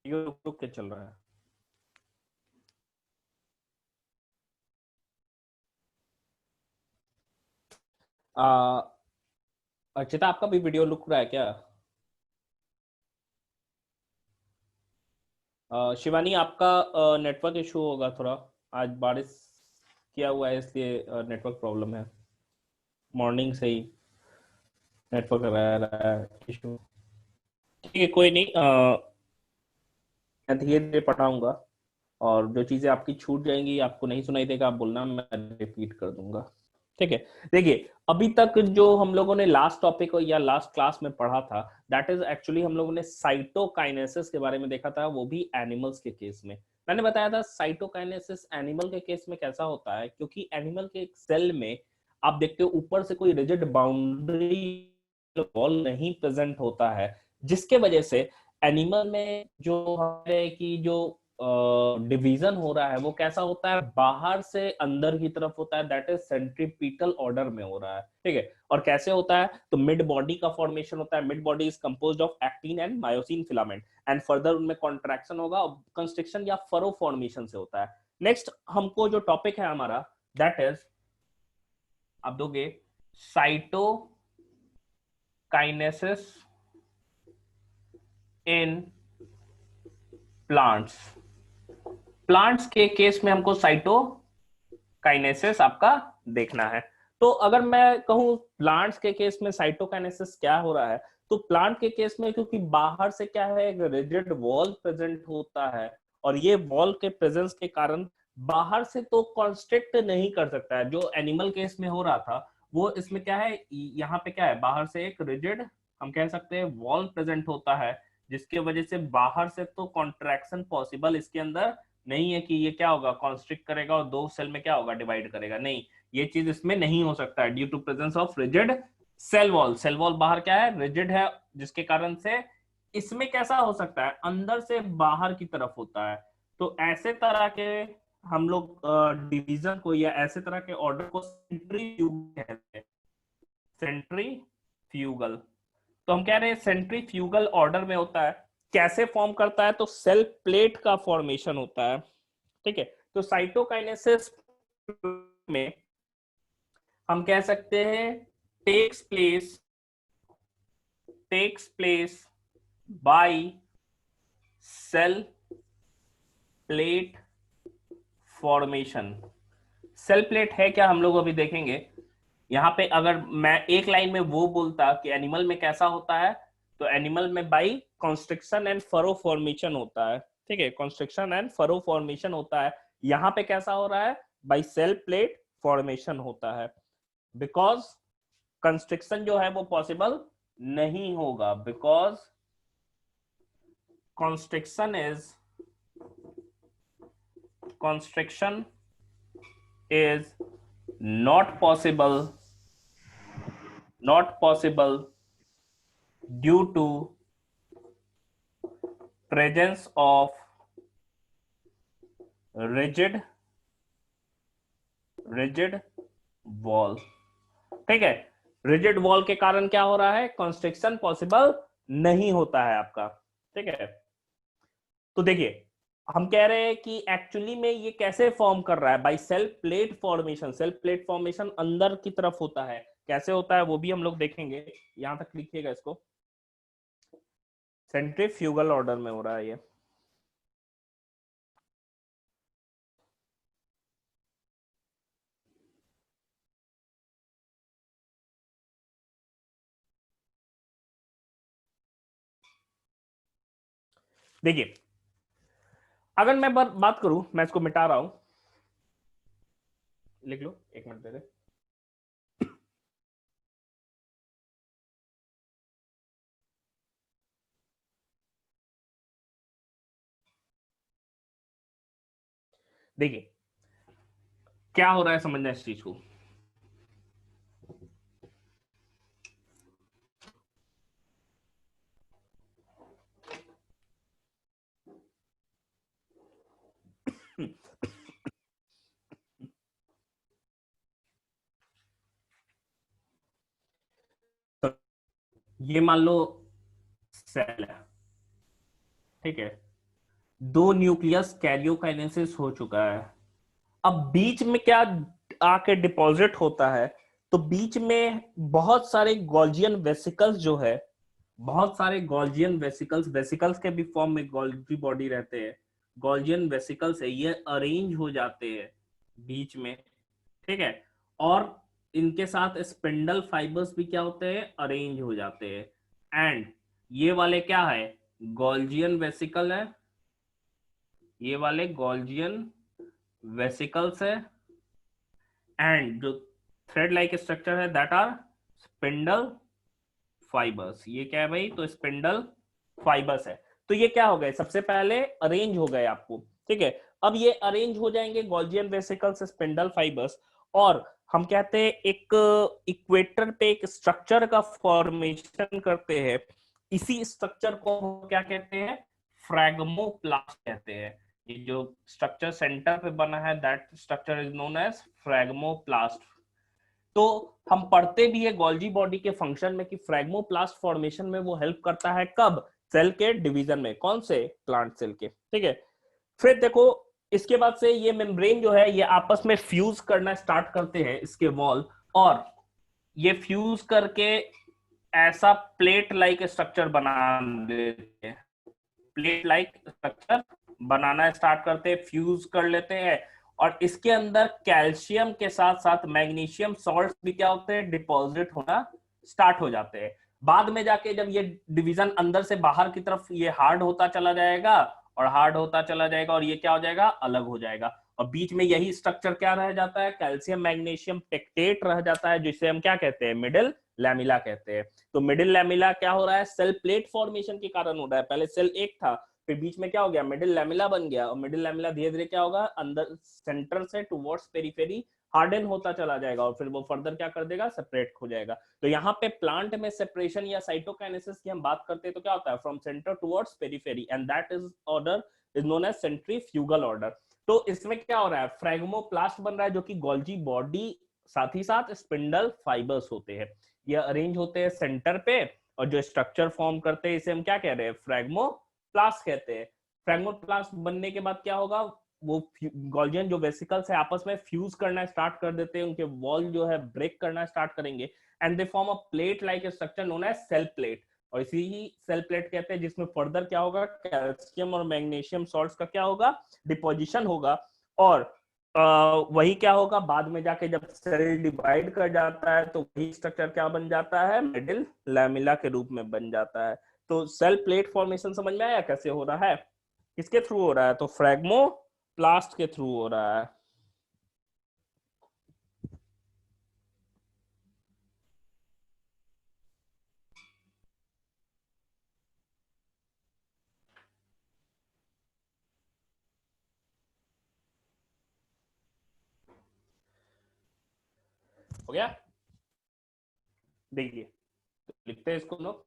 ये रुक रुक के चल रहा है। अर्चिता, आपका भी वीडियो रुक रहा है क्या? शिवानी, आपका नेटवर्क इशू होगा थोड़ा। आज बारिश किया हुआ है इसलिए नेटवर्क प्रॉब्लम है। मॉर्निंग से ही नेटवर्क रहा है इशू। ठीक है, कोई नहीं। मैं धीरे धीरे पढ़ाऊंगा, और जो चीजें आपकी छूट जाएंगी, आपको नहीं सुनाई देगा, आप बोलना, मैं रिपीट कर दूंगा। ठीक है। देखिए, अभी तक जो हम लोगों ने लास्ट टॉपिक या लास्ट क्लास में पढ़ा था, दैट इज एक्चुअली हम लोगों ने साइटोकाइनेसिस के बारे में देखा था, वो भी एनिमल्स के केस में। मैंने बताया था साइटोकाइनेसिस एनिमल के केस में कैसा होता है, क्योंकि एनिमल के एक सेल में आप देखते हो ऊपर से कोई रिजिड बाउंड्री वॉल नहीं प्रेजेंट होता है, जिसके वजह से एनिमल में जो हमारे की जो डिवीजन हो रहा है वो कैसा होता है, बाहर से अंदर की तरफ होता है, दैट इज सेंट्रीपिटल ऑर्डर में हो रहा है। ठीक है। और कैसे होता है, तो मिड बॉडी का फॉर्मेशन होता है। Mid body is composed of actin and myosin filament, and further उनमें कॉन्ट्रैक्शन होगा, कंस्ट्रिक्शन या फरो फॉर्मेशन से होता है। नेक्स्ट हमको जो टॉपिक है हमारा, दैट इज आप दोगे साइटोकाइनेसिस इन प्लांट्स। प्लांट्स के केस में हमको साइटोकाइनेसिस आपका देखना है। तो अगर मैं कहूं प्लांट्स के केस में साइटोकाइनेसिस क्या हो रहा है, तो प्लांट के केस में क्योंकि बाहर से क्या है, एक रिजिड वॉल प्रेजेंट होता है, और ये वॉल के प्रेजेंस के कारण बाहर से तो कॉन्स्ट्रिक्ट नहीं कर सकता है। जो एनिमल केस में हो रहा था, वो इसमें क्या है, यहाँ पे क्या है, बाहर से एक रिजिड, हम कह सकते हैं, वॉल प्रेजेंट होता है, जिसके वजह से बाहर से तो कॉन्ट्रैक्शन पॉसिबल इसके अंदर नहीं है कि ये क्या होगा, कॉन्स्ट्रिक्ट करेगा और दो सेल में क्या होगा, डिवाइड करेगा। नहीं, ये चीज इसमें नहीं हो सकता है, due to presence of rigid cell wall. Cell wall बाहर क्या है, रिजिड है, जिसके कारण से इसमें कैसा हो सकता है, अंदर से बाहर की तरफ होता है। तो ऐसे तरह के हम लोग डिवीजन को या ऐसे तरह के ऑर्डर को सेंट्रीफ्यूगल कहते हैं। सेंट्रीफ्यूगल। तो हम कह रहे हैं सेंट्रीफ्यूगल ऑर्डर में होता है। कैसे फॉर्म करता है, तो सेल प्लेट का फॉर्मेशन होता है। ठीक है। तो साइटोकाइनेसिस में हम कह सकते हैं takes place by cell plate formation. Cell plate है क्या, हम लोग अभी देखेंगे। यहाँ पे अगर मैं एक लाइन में वो बोलता कि एनिमल में कैसा होता है, तो एनिमल में by constriction and furrow formation होता है। ठीक है, कॉन्स्ट्रिक्शन एंड फरो फॉर्मेशन होता है। यहाँ पे कैसा हो रहा है, बाई सेल प्लेट फॉर्मेशन होता है। बिकॉज कंस्ट्रिक्शन जो है वो पॉसिबल नहीं होगा, because constriction is not possible due to presence of rigid wall। ठीक है, रिजिड वॉल के कारण क्या हो रहा है, कॉन्स्ट्रिक्शन पॉसिबल नहीं होता है आपका। ठीक है। तो देखिए, हम कह रहे हैं कि एक्चुअली में ये कैसे फॉर्म कर रहा है, by self plate formation. Self plate formation अंदर की तरफ होता है, कैसे होता है वो भी हम लोग देखेंगे। यहां तक लिखिएगा इसको, सेंट्रीफ्यूगल ऑर्डर में हो रहा है ये। देखिए, अगर मैं बात करूं, मैं इसको मिटा रहा हूं, लिख लो, एक मिनट दे दे। देखिए क्या हो रहा है, समझना इस चीज को। तो ये मान लो सेल है, ठीक है। दो न्यूक्लियस कैरियोकाइनेसिस हो चुका है। अब बीच में क्या आके डिपॉजिट होता है, तो बीच में बहुत सारे गॉल्जियन वेसिकल्स जो है, बहुत सारे गॉल्जियन वेसिकल्स, वेसिकल्स के भी फॉर्म में गॉल्जी बॉडी रहते हैं, गॉल्जियन वेसिकल्स है, ये अरेंज हो जाते हैं बीच में, ठीक है। और इनके साथ स्पिंडल फाइबर्स भी क्या होते हैं, अरेंज हो जाते हैं। एंड ये वाले क्या है, गॉल्जियन वेसिकल है, ये वाले गॉल्जियन वेसिकल्स है। एंड जो थ्रेड लाइक स्ट्रक्चर है दैट आर स्पिंडल फाइबर्स। ये क्या है भाई, तो स्पिंडल फाइबर्स है। तो ये क्या हो गए, सबसे पहले अरेंज हो गए आपको, ठीक है। अब ये अरेंज हो जाएंगे गॉल्जियन वेसिकल्स, स्पिंडल फाइबर्स, और हम कहते हैं एक इक्वेटर पे एक स्ट्रक्चर का फॉर्मेशन करते हैं। इसी स्ट्रक्चर को क्या कहते हैं, फ्रैगमोप्लास्ट कहते हैं। ये जो स्ट्रक्चर सेंटर पे बना है that structure is known as phragmoplast. तो हम पढ़ते भी है गोल्जी बॉडी के फंक्शन में कि फ्रैगमोप्लास्ट फॉर्मेशन में वो हेल्प करता है, कब, सेल के डिवीजन में, कौन से, प्लांट सेल के, ठीक है। फिर देखो इसके बाद से ये मेम्ब्रेन जो है ये आपस में फ्यूज करना स्टार्ट करते हैं, इसके वॉल, और ये फ्यूज करके ऐसा प्लेट लाइक स्ट्रक्चर बना देते हैं, प्लेट लाइक स्ट्रक्चर बनाना स्टार्ट करते हैं, फ्यूज कर लेते हैं। और इसके अंदर कैल्शियम के साथ साथ मैग्नीशियम सॉल्ट भी क्या होते हैं, डिपॉजिट होना स्टार्ट हो जाते हैं। बाद में जाके जब ये डिवीजन अंदर से बाहर की तरफ ये हार्ड होता चला जाएगा, और हार्ड होता चला जाएगा, और ये क्या हो जाएगा, अलग हो जाएगा। और बीच में यही स्ट्रक्चर क्या रह जाता है, कैल्शियम मैग्नीशियम टेक्टेट रह जाता है, जिसे हम क्या कहते हैं, मिडिल लैमिला कहते हैं। तो मिडिल लैमिला क्या हो रहा है, सेल प्लेट फॉर्मेशन के कारण हो रहा है। पहले सेल एक था, फिर बीच में क्या हो गया, मिडिल लैमिला बन गया, और मिडिल लैमिला धीरे धीरे क्या होगा, अंदर सेंटर से टुवर्ड्स पेरिफेरी हार्डन होता चला जाएगा, और फिर वो फर्दर क्या कर देगा, सेपरेट हो जाएगा। तो यहाँ पे प्लांट में सेपरेशन या साइटोकाइनेसिस की हम बात करते हैं तो क्या होता है, from centre towards periphery, and that is order is known as centrifugal order. तो इसमें क्या हो रहा है, फ्रैगमोप्लास्ट बन रहा है, जो कि गोल्जी बॉडी साथ ही साथ स्पिंडल फाइबर्स होते हैं, ये अरेंज होते हैं सेंटर पे, और जो स्ट्रक्चर फॉर्म करते हैं इसे हम क्या कह रहे हैं, फ्रैगमोप्लास्ट कहते हैं। फ्रैगमोप्लास्ट बनने के बाद क्या होगा, वो गॉल्जियन जो वेसिकल्स है आपस में फ्यूज करना स्टार्ट कर देते हैं, उनके वॉल जो है ब्रेक करना स्टार्ट करेंगे, and they form a plate like structure known as cell plate. और इसी ही सेल प्लेट कहते हैं, जिसमें फर्दर क्या होगा, कैल्शियम और मैग्नीशियम सॉल्ट्स का क्या होगा, डिपोजिशन होगा। और वही क्या होगा, बाद में जाके जब सेल डिवाइड कर जाता है तो वही स्ट्रक्चर क्या बन जाता है, मिडिल लैमिला के रूप में बन जाता है। तो सेल प्लेट फॉर्मेशन समझ में आया कैसे हो रहा है, किसके थ्रू हो रहा है, तो फ्रैगमोप्लास्ट के थ्रू हो रहा है। हो गया, देखिए तो लिखते हैं इसको लोग,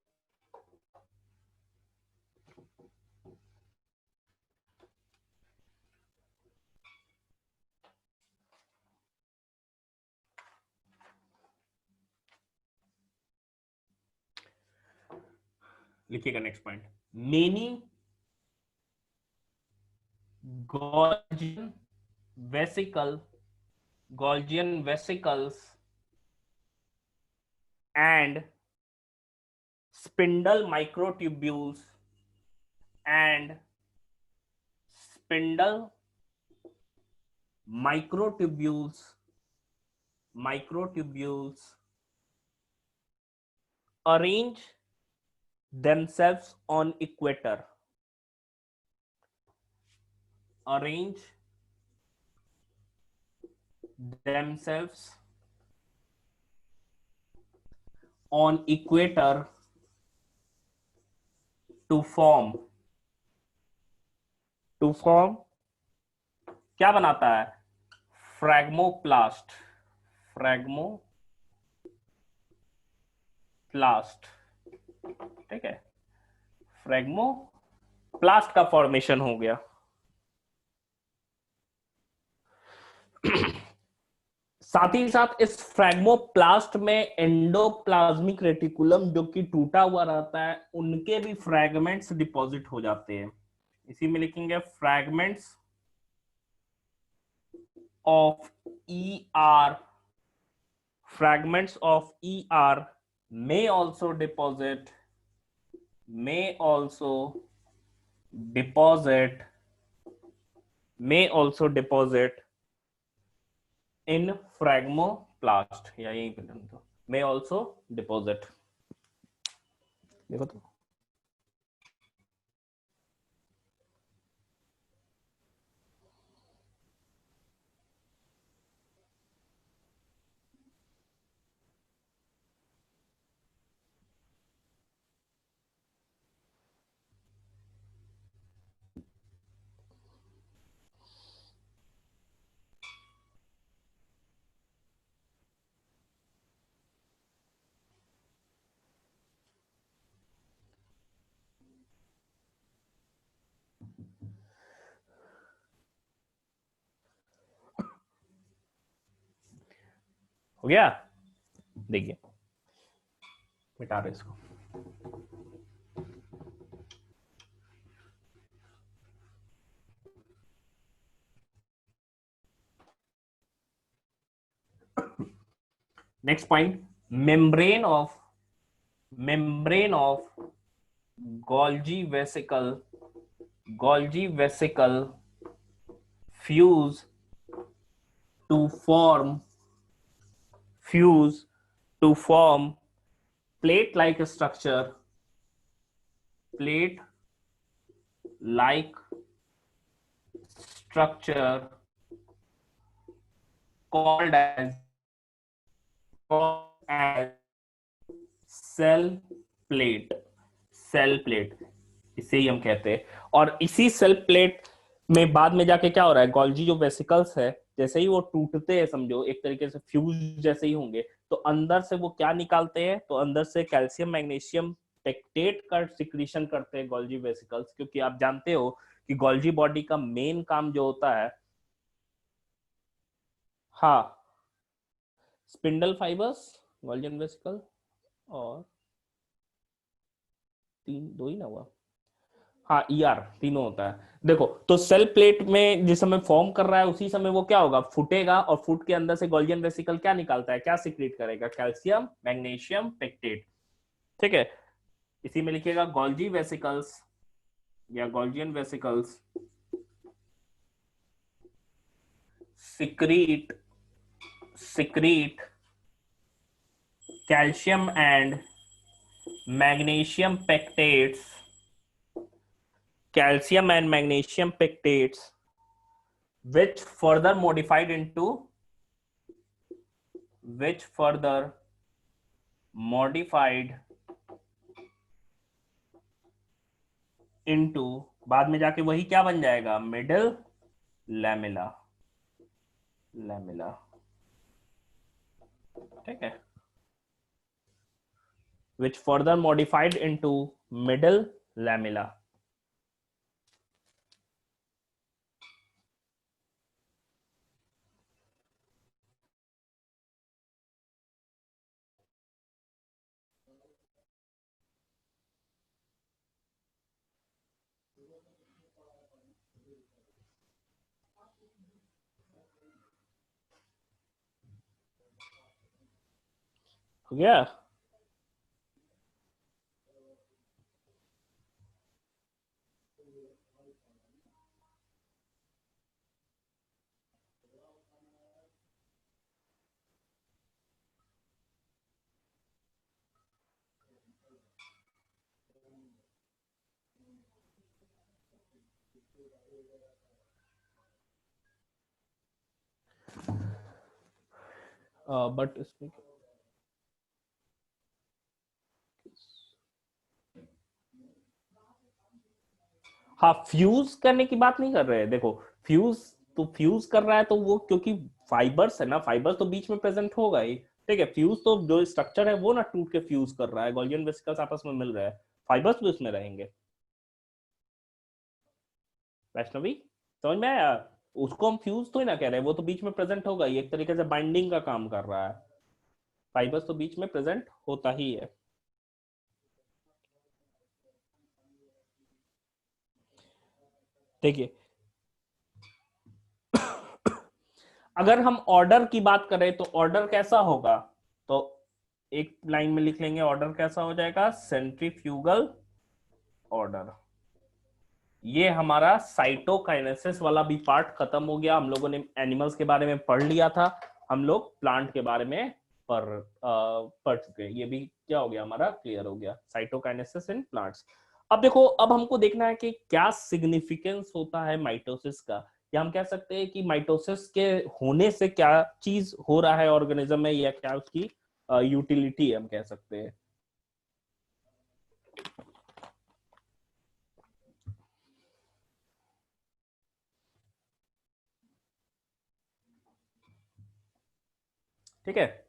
लिखिएगा next point, many Golgian vesicle Golgian vesicles and spindle microtubules and spindle microtubules arrange themselves on equator, arrange themselves on equator to form क्या बनाता है, फ्रैगमोप्लास्ट, फ्रैगमोप्लास्ट, ठीक है, फ्रैगमोप्लास्ट का फॉर्मेशन हो गया। साथ ही साथ इस फ्रैगमोप्लास्ट में एंडोप्लाज्मिक रेटिकुलम जो कि टूटा हुआ रहता है, उनके भी फ्रैगमेंट्स डिपॉजिट हो जाते हैं। इसी में लिखेंगे fragments of ER, fragments of ER may also deposit may also deposit may also deposit in phragmoplast, या यहीं पे तो may also deposit, देखो तो हो गया। देखिए मिटा रहे इसको। Next point, membrane of Golgi vesicle fuse to form plate like structure called as cell plate इसे ही हम कहते हैं। और इसी सेल प्लेट में बाद में जाके क्या हो रहा है, गोल्जी जो वेसिकल्स है जैसे ही वो टूटते हैं, समझो एक तरीके से फ्यूज जैसे ही होंगे, तो अंदर से वो क्या निकालते हैं, तो अंदर से कैल्शियम मैग्नीशियम पेक्टेट का सिक्रीशन करते हैं गोल्जी वेसिकल्स। क्योंकि आप जानते हो कि गोल्जी बॉडी का मेन काम जो होता है, हाँ, स्पिंडल फाइबर्स, गोल्जन वेसिकल और दो ही ना हुआ, हाँ ER तीनों होता है। देखो तो सेल प्लेट में जिस समय फॉर्म कर रहा है उसी समय वो क्या होगा, फूटेगा, और फूट के अंदर से गोल्जियन वेसिकल क्या निकालता है, क्या सिक्रीट करेगा, कैल्शियम मैग्नीशियम पेक्टेट। ठीक है, इसी में लिखिएगा गोल्जी वेसिकल्स या Golgian vesicles secrete calcium and magnesium pectates which further modified into बाद में जाके वही क्या बन जाएगा, मिडल लैमेला। ठीक है, which further modified into middle lamella। हो गया। बट इसमें हाँ, फ्यूज करने की बात नहीं कर रहे हैं। देखो फ्यूज कर रहा है तो वो क्योंकि फाइबर्स है ना, फाइबर्स तो बीच में प्रेजेंट होगा ही। ठीक है, फ्यूज तो जो स्ट्रक्चर है वो ना टूट के फ्यूज कर रहा है, गोल्जियन वेसिकल्स आपस में मिल रहा है, फाइबर्स भी उसमें रहेंगे। वैष्णवी समझ में आया, उसको हम फ्यूज तो ही ना कह रहे हैं, वो तो बीच में प्रेजेंट होगा ही, एक तरीके से बाइंडिंग का काम कर रहा है। फाइबर्स तो बीच में प्रेजेंट होता ही है। देखिए अगर हम ऑर्डर की बात करें तो ऑर्डर कैसा होगा, तो एक लाइन में लिख लेंगे ऑर्डर कैसा हो जाएगा, सेंट्रीफ्यूगल ऑर्डर। ये हमारा साइटोकाइनेसिस वाला भी पार्ट खत्म हो गया। हम लोगों ने एनिमल्स के बारे में पढ़ लिया था, हम लोग प्लांट के बारे में पढ़ चुके हैं। ये भी क्या हो गया हमारा, क्लियर हो गया, साइटोकाइनेसिस इन प्लांट्स। अब देखो, अब हमको देखना है कि क्या सिग्निफिकेंस होता है माइटोसिस का, या हम कह सकते हैं कि माइटोसिस के होने से क्या चीज हो रहा है ऑर्गेनिज्म में, या क्या उसकी यूटिलिटी है, हम कह सकते हैं। ठीक है,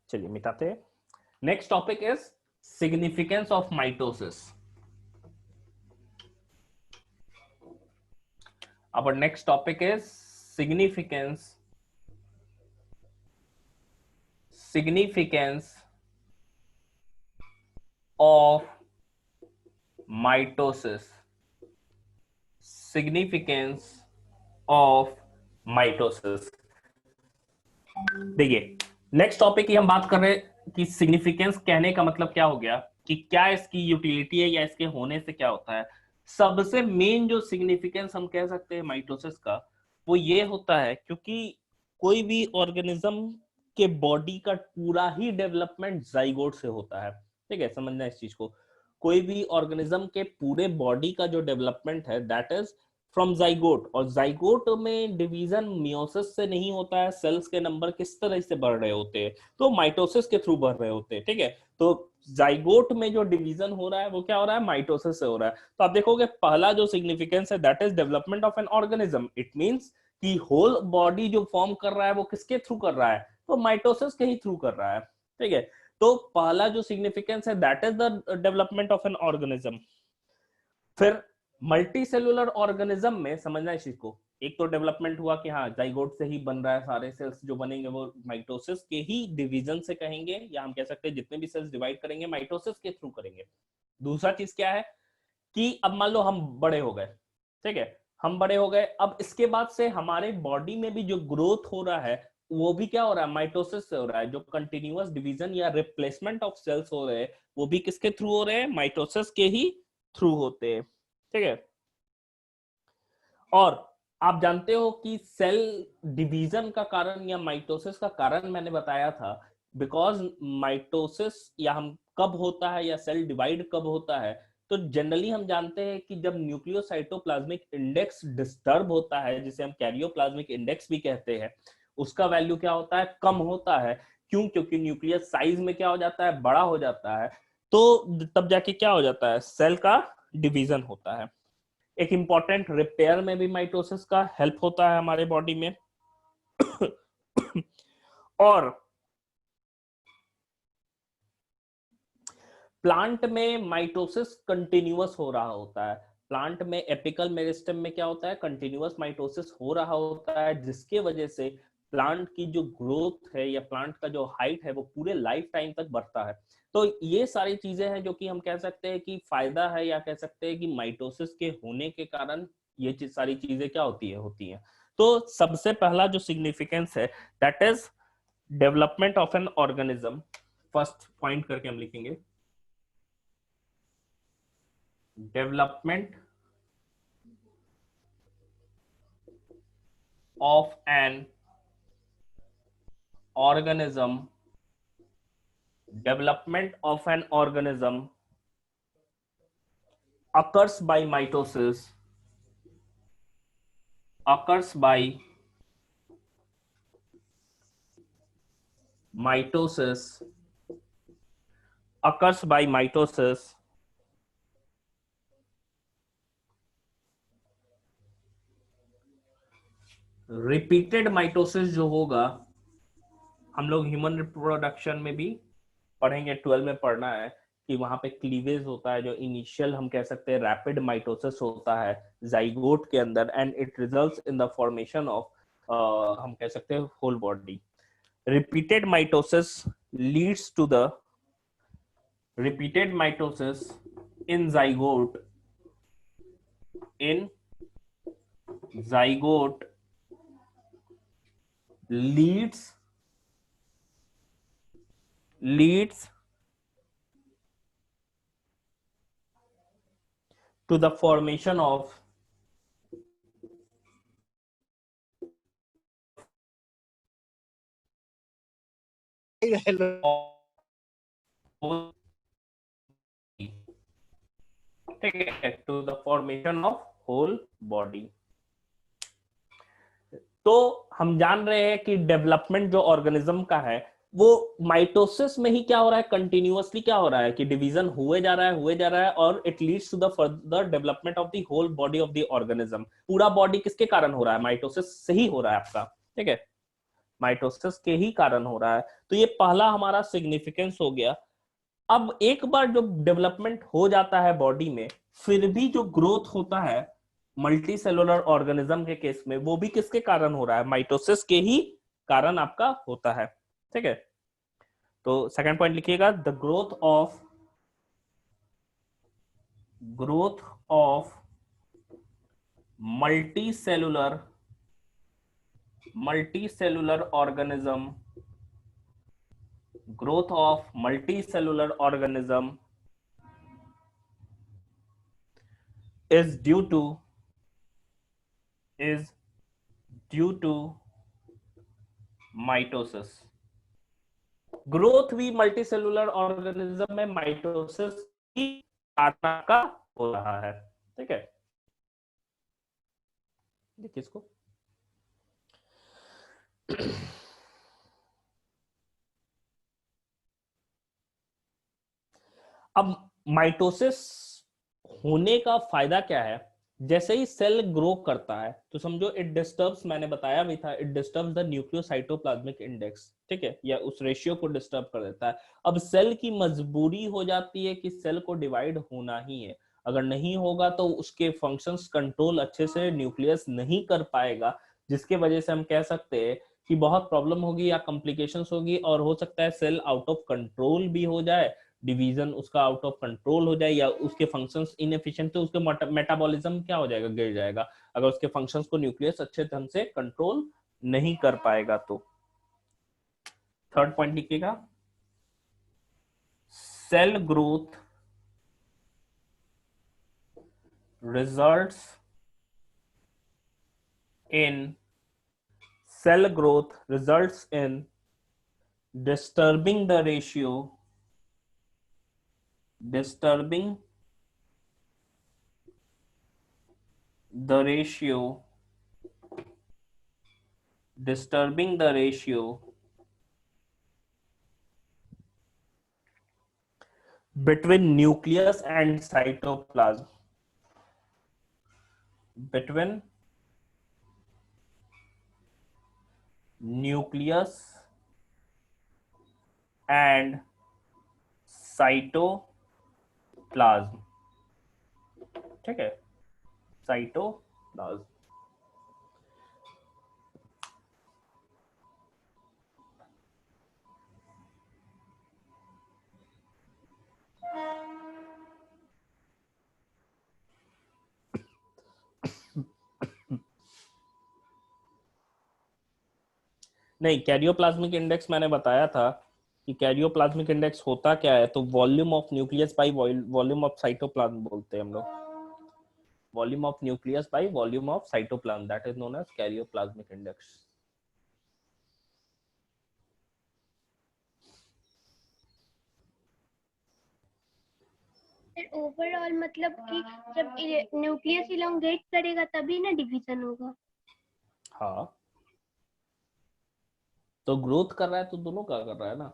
चलिए मिटाते हैं। Next topic is significance of mitosis. Our next topic is significance of mitosis. Significance of mitosis. देखिए, नेक्स्ट टॉपिक की हम बात कर रहे हैं कि सिग्निफिकेंस कहने का मतलब क्या हो गया, कि क्या इसकी यूटिलिटी है या इसके होने से क्या होता है। सबसे मेन जो सिग्निफिकेंस हम कह सकते हैं माइटोसिस का, वो ये होता है क्योंकि कोई भी ऑर्गेनिज्म के बॉडी का पूरा ही डेवलपमेंट जाइगोट से होता है। ठीक है, समझना इस चीज को। कोई भी ऑर्गेनिज्म के पूरे बॉडी का जो डेवलपमेंट है दैट इज फ्रॉम जाइगोट, और जाइगोट में डिवीजन मियोसिस से नहीं होता है। सेल्स के नंबर किस तरह से बढ़ रहे होते हैं, तो माइटोसिस के थ्रू बढ़ रहे होते हैं। ठीक है, तो जाइगोट में जो डिवीजन हो रहा है वो क्या हो रहा है, माइटोसिस से हो रहा है। तो आप देखोगे पहला जो सिग्निफिकेंस है that is development of an organism. It means कि होल बॉडी जो फॉर्म कर रहा है वो किसके थ्रू कर रहा है, तो माइटोसिस के ही थ्रू कर रहा है। ठीक है, तो पहला जो सिग्निफिकेंस है that is the development of an organism. फिर मल्टी सेलुलर ऑर्गेनिज्म में समझना इस चीज को, एक तो डेवलपमेंट हुआ कि हाँ जाइगोट से ही बन रहा है, सारे सेल्स जो बनेंगे वो माइटोसिस के ही डिवीजन से कहेंगे, या हम कह सकते हैं जितने भी सेल्स डिवाइड करेंगे माइटोसिस के थ्रू करेंगे। दूसरा चीज क्या है कि अब मान लो हम बड़े हो गए, ठीक है, हम बड़े हो गए, अब इसके बाद से हमारे बॉडी में भी जो ग्रोथ हो रहा है वो भी क्या हो रहा है, माइटोसिस से हो रहा है। जो कंटिन्यूअस डिवीजन या रिप्लेसमेंट ऑफ सेल्स हो रहे हैं वो भी किसके थ्रू हो रहे हैं, माइटोसिस के ही थ्रू होते हैं। ठीक है, और आप जानते हो कि सेल डिवीजन का कारण या माइटोसिस का कारण मैंने बताया था, बिकॉज माइटोसिस या हम कब होता है या सेल डिवाइड कब होता है, तो जनरली हम जानते हैं कि जब न्यूक्लियोसाइटोप्लाज्मिक इंडेक्स डिस्टर्ब होता है, जिसे हम कैरियोप्लाज्मिक इंडेक्स भी कहते हैं, उसका वैल्यू क्या होता है, कम होता है। क्यों, क्योंकि न्यूक्लियस साइज में क्या हो जाता है, बड़ा हो जाता है, तो तब जाके क्या हो जाता है, सेल का डिवीजन होता है। एक इंपॉर्टेंट रिपेयर में भी माइटोसिस का हेल्प होता है हमारे बॉडी में। और प्लांट में माइटोसिस कंटिन्यूअस हो रहा होता है। प्लांट में एपिकल मेरिस्टेम में क्या होता है, कंटिन्यूअस माइटोसिस हो रहा होता है, जिसके वजह से प्लांट की जो ग्रोथ है या प्लांट का जो हाइट है वो पूरे लाइफ टाइम तक बढ़ता है। तो ये सारी चीजें हैं जो कि हम कह सकते हैं कि फायदा है, या कह सकते हैं कि माइटोसिस के होने के कारण ये सारी चीजें क्या होती है। तो सबसे पहला जो सिग्निफिकेंस है that is development of an organism. First point करके हम लिखेंगे development of an organism, development of an organism occurs by mitosis, occurs by mitosis, occurs by mitosis repeated mitosis जो होगा, हम लोग ह्यूमन रिप्रोडक्शन में भी पढ़ेंगे, 12 में पढ़ना है कि वहां पे क्लीवेज होता है, जो इनिशियल हम कह सकते हैं रैपिड माइटोसिस होता है जाइगोट के अंदर, and it results in the formation of हम कह सकते हैं whole body. Repeated mitosis leads to the repeated mitosis in zygote zygote leads to the formation of ठीक है, to the formation of whole body. तो हम जान रहे हैं कि डेवलपमेंट जो ऑर्गेनिज्म का है वो माइटोसिस में ही क्या हो रहा है, कंटिन्यूअसली क्या हो रहा है कि डिवीजन हुए जा रहा है और it leads to the further development of the whole body of the organism. पूरा बॉडी किसके कारण हो रहा है, माइटोसिस से ही हो रहा है आपका, ठीक है, माइटोसिस के ही कारण हो रहा है। तो ये पहला हमारा सिग्निफिकेंस हो गया। अब एक बार जो डेवलपमेंट हो जाता है बॉडी में, फिर भी जो ग्रोथ होता है मल्टी सेलुलर ऑर्गेनिज्म के केस में, वो भी किसके कारण हो रहा है, माइटोसिस के ही कारण आपका होता है, ठीक है। तो सेकंड पॉइंट लिखिएगा, the growth of multi cellular organism, growth of multicellular organism is due to mitosis. Growth भी मल्टीसेलुलर ऑर्गेनिज्म में माइटोसिस की कारण का हो रहा है, ठीक है। देखिए इसको, अब माइटोसिस होने का फायदा क्या है, जैसे ही सेल ग्रो करता है तो समझो इट डिस्टर्ब्स, मैंने बताया भी था, it disturbs the nucleocytoplasmic index, ठीक है, या उस रेशियो को डिस्टर्ब कर देता है। अब सेल की मजबूरी हो जाती है कि सेल को डिवाइड होना ही है, अगर नहीं होगा तो उसके फंक्शंस कंट्रोल अच्छे से न्यूक्लियस नहीं कर पाएगा, जिसके वजह से हम कह सकते हैं कि बहुत प्रॉब्लम होगी या कॉम्प्लिकेशंस होगी, और हो सकता है सेल आउट ऑफ कंट्रोल भी हो जाए, डिवीजन उसका आउट ऑफ कंट्रोल हो जाए, या उसके फंक्शंस इनएफिशिएंट, तो उसके मेटाबॉलिज्म क्या हो जाएगा, गिर जाएगा, अगर उसके फंक्शंस को न्यूक्लियस अच्छे ढंग से कंट्रोल नहीं कर पाएगा तो। थर्ड पॉइंट लिखिएगा, cell growth results in cell growth results in disturbing the ratio disturbing the ratio disturbing the ratio between nucleus and cytoplasm, between nucleus and cytoplasm, ठीक है, साइटोप्लाज्म। नहीं, कैरियोप्लाज्मिक इंडेक्स मैंने बताया था कि कैरियोप्लाज्मिक इंडेक्स होता क्या है, तो volume of nucleus by volume of cytoplasm बोलते हैं हम लोग, volume of nucleus by volume of cytoplasm, that is known as karyoplasmic index. Overall मतलब कि जब न्यूक्लियस इलोंगेट करेगा तभी ना डिवीजन होगा। हाँ, तो ग्रोथ कर रहा है तो दोनों का कर रहा है ना।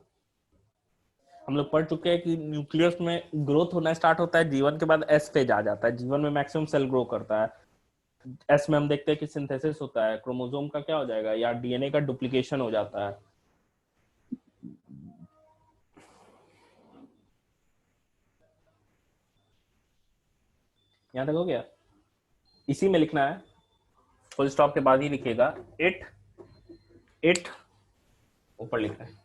हम लोग पढ़ चुके हैं कि न्यूक्लियस में ग्रोथ होना स्टार्ट होता है, जीवन के बाद एस स्टेज आ जाता है, जीवन में मैक्सिमम सेल ग्रो करता है। एस में हम देखते हैं कि सिंथेसिस होता है, क्रोमोसोम का क्या हो जाएगा, या डीएनए का डुप्लीकेशन हो जाता है। यहां तक हो गया, इसी में लिखना है, फुल स्टॉप के बाद ही लिखिएगा, इट इट ऊपर लिखना है,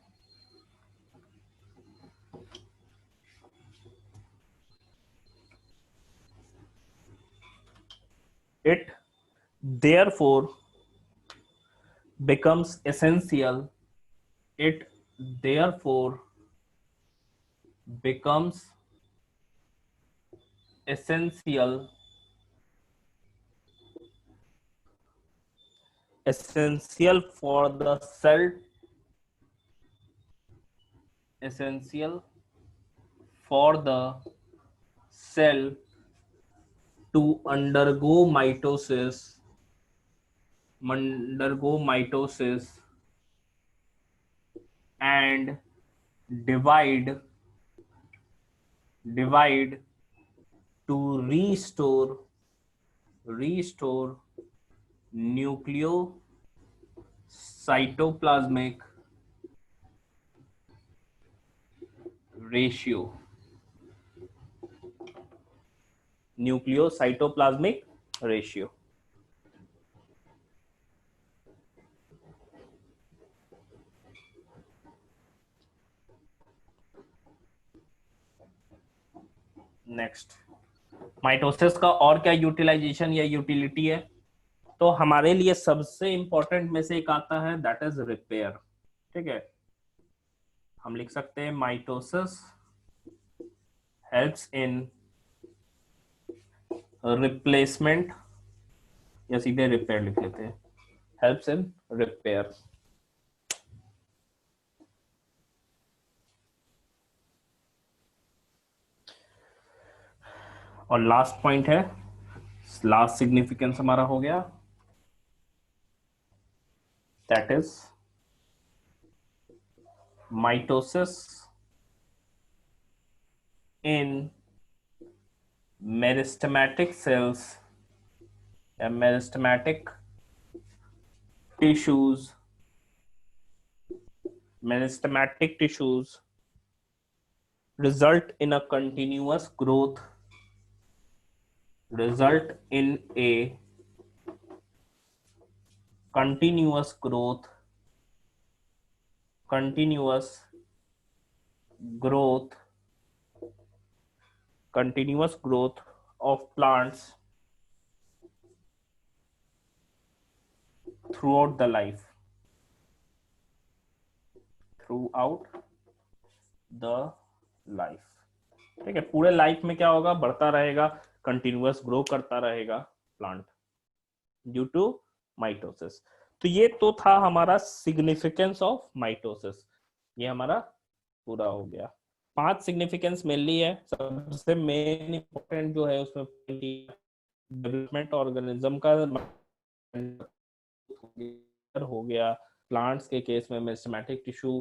it therefore becomes essential. It therefore becomes essential for the cell, essential for the cell to undergo mitosis and divide to restore nucleocytoplasmic ratio. Nucleocytoplasmic ratio. Next, mitosis का और क्या utilisation या utility है? तो हमारे लिए सबसे इंपॉर्टेंट में से एक आता है, दैट इज रिपेयर। ठीक है, हम लिख सकते हैं माइटोसिस हेल्प्स इन रिप्लेसमेंट, या सीधे रिपेयर लिख लेते हैं, हेल्प्स इन रिपेयर। और लास्ट पॉइंट है, लास्ट सिग्निफिकेंस हमारा हो गया, that is mitosis in meristematic cells या meristematic tissues result in a continuous growth of plants throughout the life, ठीक है, पूरे लाइफ में क्या होगा, बढ़ता रहेगा, कंटिन्यूअस ग्रो करता रहेगा प्लांट ड्यू टू माइटोसिस। तो ये तो था हमारा सिग्निफिकेंस ऑफ माइटोसिस, ये हमारा पूरा हो गया। 5 सिग्निफिकेंस मेनली है, सबसे मेन इंपॉर्टेंट जो है उसमें डेवलपमेंट ऑर्गेनिज्म का हो गया, प्लांट्स के केस में मेरिस्टेमेटिक टिश्यू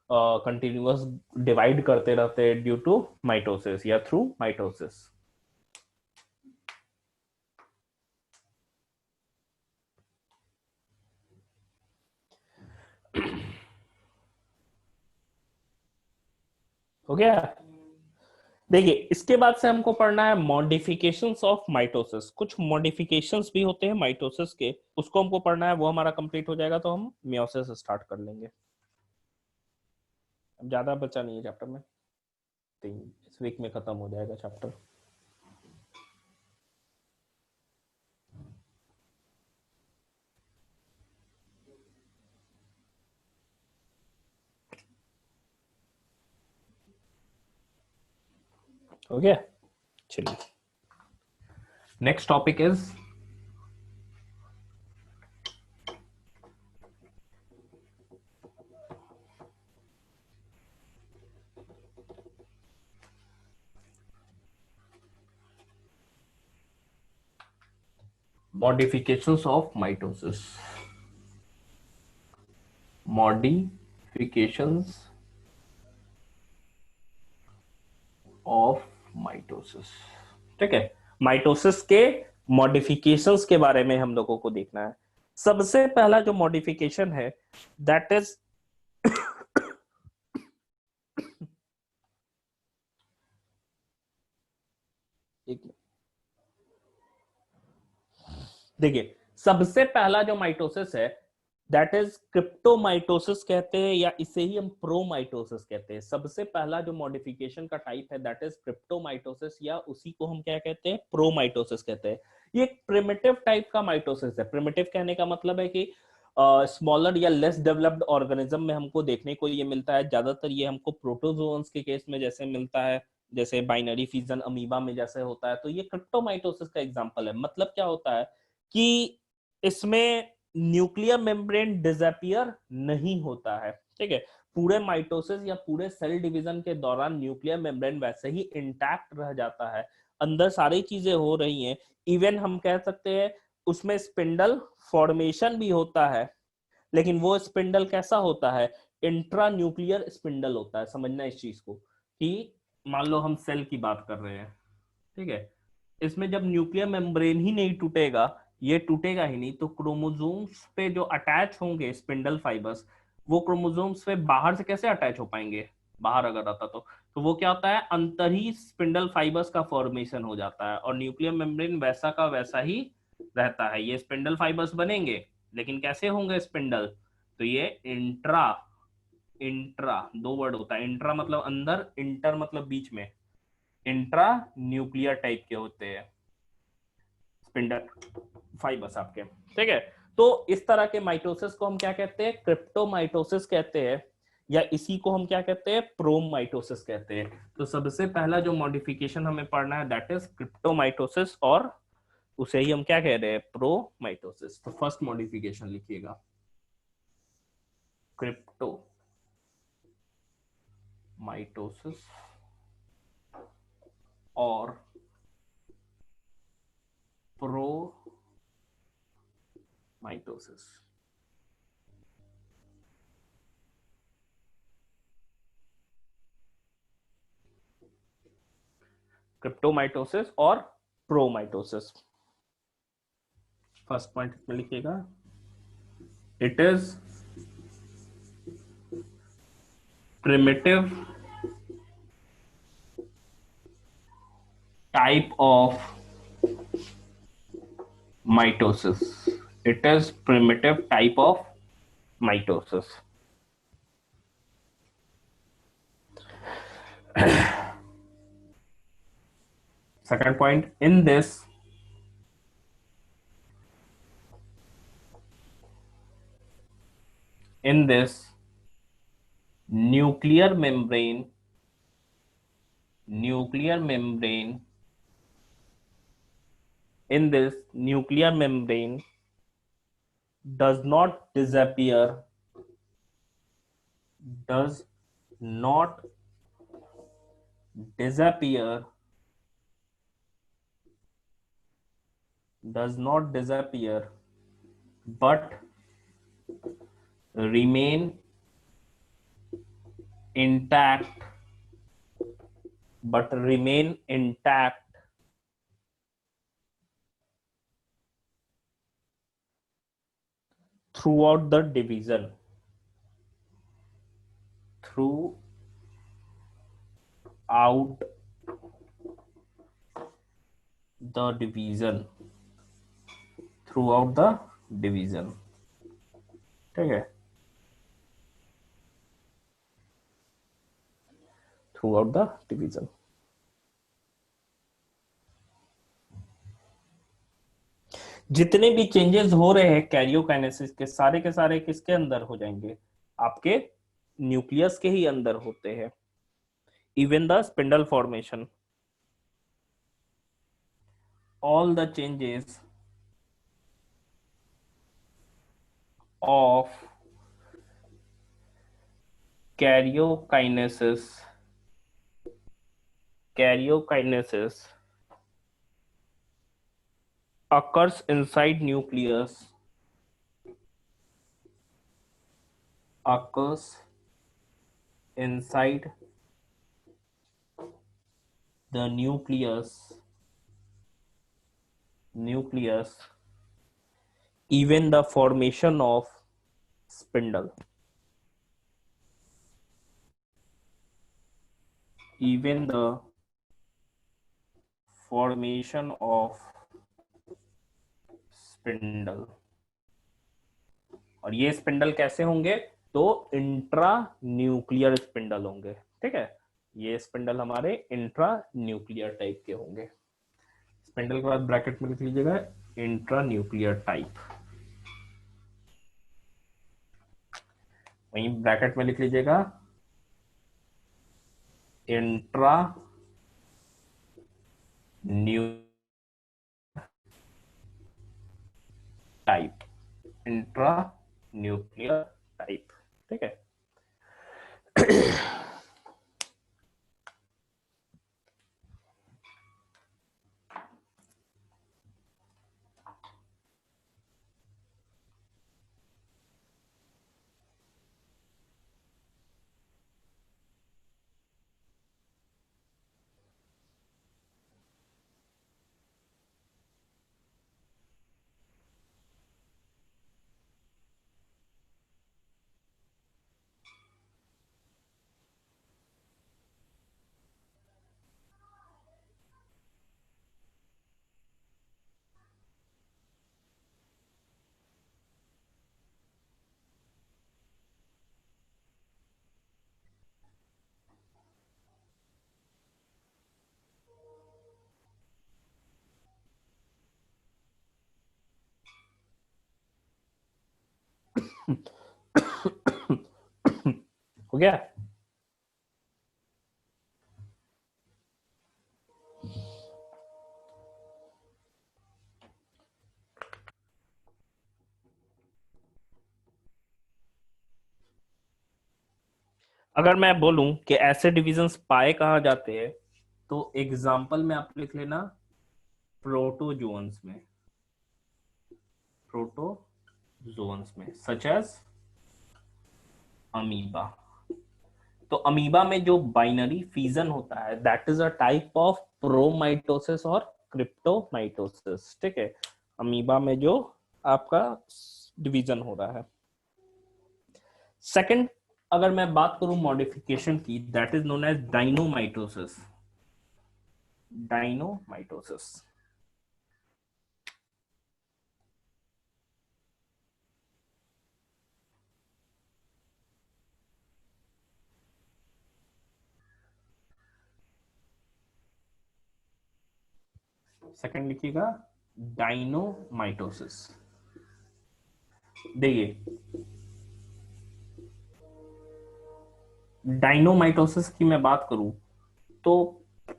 कंटिन्यूअस डिवाइड करते रहते हैं ड्यू टू माइटोसिस या थ्रू माइटोसिस। हो गया। देखिए, इसके बाद से हमको पढ़ना है मॉडिफिकेशंस ऑफ माइटोसिस। कुछ मॉडिफिकेशंस भी होते हैं माइटोसिस के, उसको हमको पढ़ना है, वो हमारा कंप्लीट हो जाएगा तो हम मियोसिस स्टार्ट कर लेंगे। अब ज्यादा बचा नहीं है चैप्टर में, इस वीक में खत्म हो जाएगा चैप्टर। हो गया, चलिए next topic is modifications of mitosis. Modifications of mitosis, ठीक है, माइटोसिस के मॉडिफिकेशंस के बारे में हम लोगों को देखना है। सबसे पहला जो मॉडिफिकेशन है दैट इज देखिए, सबसे पहला जो माइटोसिस है दैट इज क्रिप्टोमाइटोसिस कहते हैं, या इसे ही हम प्रोमाइटोसिस कहते हैं। सबसे पहला जो मॉडिफिकेशन का टाइप है दैट इज क्रिप्टोमाइटोसिस, या उसी को हम क्या कहते हैं, प्रोमाइटोसिस कहते हैं। ये एक प्रिमिटिव टाइप का माइटोसिस है। प्रिमिटिव कहने का मतलब है कि स्मॉलर या लेस डेवलप्ड ऑर्गेनिज्म में हमको देखने को ये मिलता है। ज्यादातर ये हमको प्रोटोजोन्स के केस में जैसे मिलता है, जैसे बाइनरी फिजन अमीबा में जैसे होता है। तो ये क्रिप्टोमाइटोसिस का एग्जांपल है। मतलब क्या होता है कि इसमें न्यूक्लियर मेम्ब्रेन डिसअपियर नहीं होता है, ठीक है। पूरे माइटोसिस या पूरे सेल डिवीजन के दौरान न्यूक्लियर मेम्ब्रेन वैसे ही इंटैक्ट रह जाता है, अंदर सारी चीजें हो रही हैं। इवन हम कह सकते हैं उसमें स्पिंडल फॉर्मेशन भी होता है, लेकिन वो स्पिंडल कैसा होता है, इंट्रा न्यूक्लियर स्पिंडल होता है। समझना इस चीज को कि मान लो हम सेल की बात कर रहे हैं, ठीक है, इसमें जब न्यूक्लियर मेम्ब्रेन ही नहीं टूटेगा, ये टूटेगा ही नहीं, तो क्रोमोसोम्स पे जो अटैच होंगे स्पिंडल फाइबर्स, वो क्रोमोसोम्स पे बाहर से कैसे अटैच हो पाएंगे, बाहर अगर आता तो वो क्या होता है, अंतर ही स्पिंडल फाइबर्स का फॉर्मेशन हो जाता है, और न्यूक्लियर मेम्ब्रेन वैसा का वैसा ही रहता है। ये स्पिंडल फाइबर्स बनेंगे, लेकिन कैसे होंगे स्पिंडल, तो ये इंट्रा, इंट्रा दो वर्ड होता है, इंट्रा मतलब अंदर, इंटर मतलब बीच में, इंट्रा न्यूक्लियर टाइप के होते हैं स्पिंडल फाइबर्स आपके, ठीक है। तो इस तरह के माइटोसिस को हम क्या कहते हैं, क्रिप्टोमाइटोसिस कहते हैं, या इसी को हम क्या कहते हैं, प्रोमाइटोसिस कहते हैं। तो सबसे पहला जो मॉडिफिकेशन हमें पढ़ना है दैट इज क्रिप्टोमाइटोसिस, और उसे ही हम क्या कह रहे हैं, प्रोमाइटोसिस। तो फर्स्ट मॉडिफिकेशन लिखिएगा, क्रिप्टोमाइटोसिस और प्रोमाइटोसिस। क्रिप्टोमाइटोसिस और प्रोमाइटोसिस, फर्स्ट पॉइंट में लिखिएगा, it is primitive type of mitosis. It is primitive type of mitosis. Second point, in this nuclear membrane in this nuclear membrane does not disappear, does not disappear, does not disappear, but remain intact, but remain intact throughout the division, throughout the division, throughout the division, ठीक है, throughout the division। जितने भी changes हो रहे हैं karyokinesis के सारे किसके अंदर हो जाएंगे, आपके न्यूक्लियस के ही अंदर होते हैं। Even the spindle formation, all the changes of karyokinesis occurs inside nucleus, occurs inside the nucleus, even the formation of spindle, even the formation of spindle. और ये स्पिंडल कैसे होंगे, तो इंट्रा न्यूक्लियर स्पिंडल होंगे, ठीक है। ये स्पिंडल हमारे इंट्रा न्यूक्लियर टाइप के होंगे। स्पिंडल के बाद ब्रैकेट में लिख लीजिएगा इंट्रा न्यूक्लियर टाइप, वहीं ब्रैकेट में लिख लीजिएगा intra new type, intra nuclear type. ठीक है। हो गया। अगर मैं बोलूं कि ऐसे डिविजन्स पाए कहाँ जाते हैं, तो एग्जाम्पल में आप लिख लेना प्रोटोजोन्स में, प्रोटोजोन्स में सच एज अमीबा। तो अमीबा में जो बाइनरी फीजन होता है that is a type of promitosis और क्रिप्टोमाइटोसिस। ठीक है, अमीबा में जो आपका डिवीजन हो रहा है। सेकंड, अगर मैं बात करूं मॉडिफिकेशन की, that is known as dinomitosis, dinomitosis. Second लिखिएगा डाइनोमाइटोसिस। देखिए, डाइनोमाइटोसिस की मैं बात करूं तो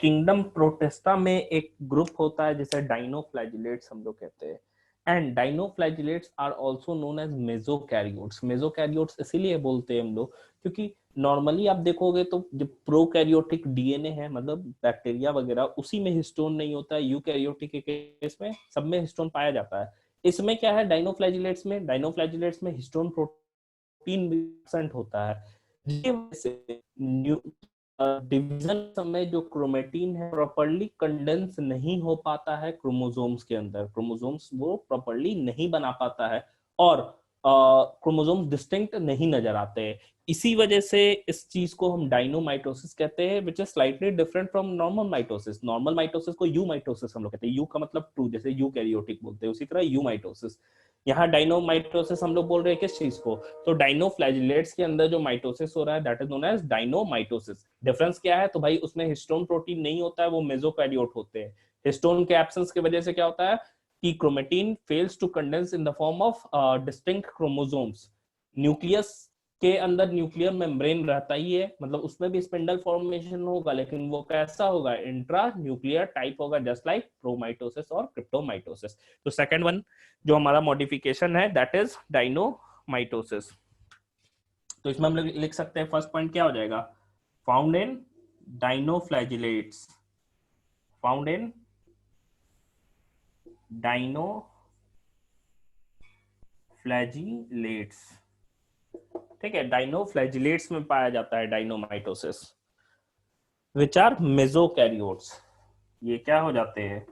किंगडम प्रोटेस्टा में एक ग्रुप होता है जिसे डाइनोफ्लैजिलेट्स हम लोग कहते हैं। And dinoflagellates are also known as mesokaryotes. Mesokaryotes इसीलिए बोलते हैं हम लोग क्योंकि नॉर्मली आप देखोगे तो जो प्रोकैरियोटिक डीएनए है, मतलब बैक्टीरिया वगैरह, उसी में हिस्टोन नहीं होता है। यूकैरियोटिक के केस में सब में हिस्टोन पाया जाता है। इसमें क्या है, डाइनोफ्लैजिलेट्स में हिस्टोन प्रोटीन प्रेजेंट होता है। ये वजह से डिवीजन समय जो क्रोमेटिन है प्रॉपर्ली कंडेंस नहीं हो पाता है क्रोमोसोम्स के अंदर, क्रोमोसोम्स वो प्रॉपर्ली नहीं बना पाता है और क्रोमोसोम्स डिस्टिंक्ट नहीं नजर आते हैं। इसी वजह से इस चीज को हम डाइनोमाइटोसिस कहते हैं, which is slightly different from normal mitosis. Normal mitosis को यू माइटोसिस हम लोग कहते हैं, यू का मतलब ट्रू, जैसे यू कैरियोटिक बोलते हैं, उसी तरह यू माइटोसिस। यहाँ डाइनोमाइटोसिस हम लोग बोल रहे हैं किस चीज को, तो डाइनोफ्लैजिलेट्स के अंदर जो माइटोसिस हो रहा है that is known as dinomitosis. Difference क्या है, तो भाई उसमें हिस्टोन प्रोटीन नहीं होता है, वो मेसोकैरियोट होते हैं। हिस्टोन के एब्सेंस की वजह से क्या होता है कि chromatin fails to condense in the form of distinct chromosomes. Nucleus के अंदर न्यूक्लियर मेम्ब्रेन रहता ही है, मतलब उसमें भी स्पिंडल फॉर्मेशन होगा, लेकिन वो कैसा होगा, इंट्रा न्यूक्लियर टाइप होगा, जस्ट लाइक प्रोमाइटोसिस और क्रिप्टोमाइटोसिस। तो सेकंड वन जो हमारा मॉडिफिकेशन है दैट इज डाइनोमाइटोसिस। तो इसमें हम लोग लिख सकते हैं फर्स्ट पॉइंट क्या हो जाएगा, found in dinoflagellates, found in dinoflagellates. ठीक है, डाइनोफ्लैजिलेट्स में पाया जाता है डाइनोमाइटोसिस, विच आर मेसोकैरियोट्स। ये क्या हो जाते हैं,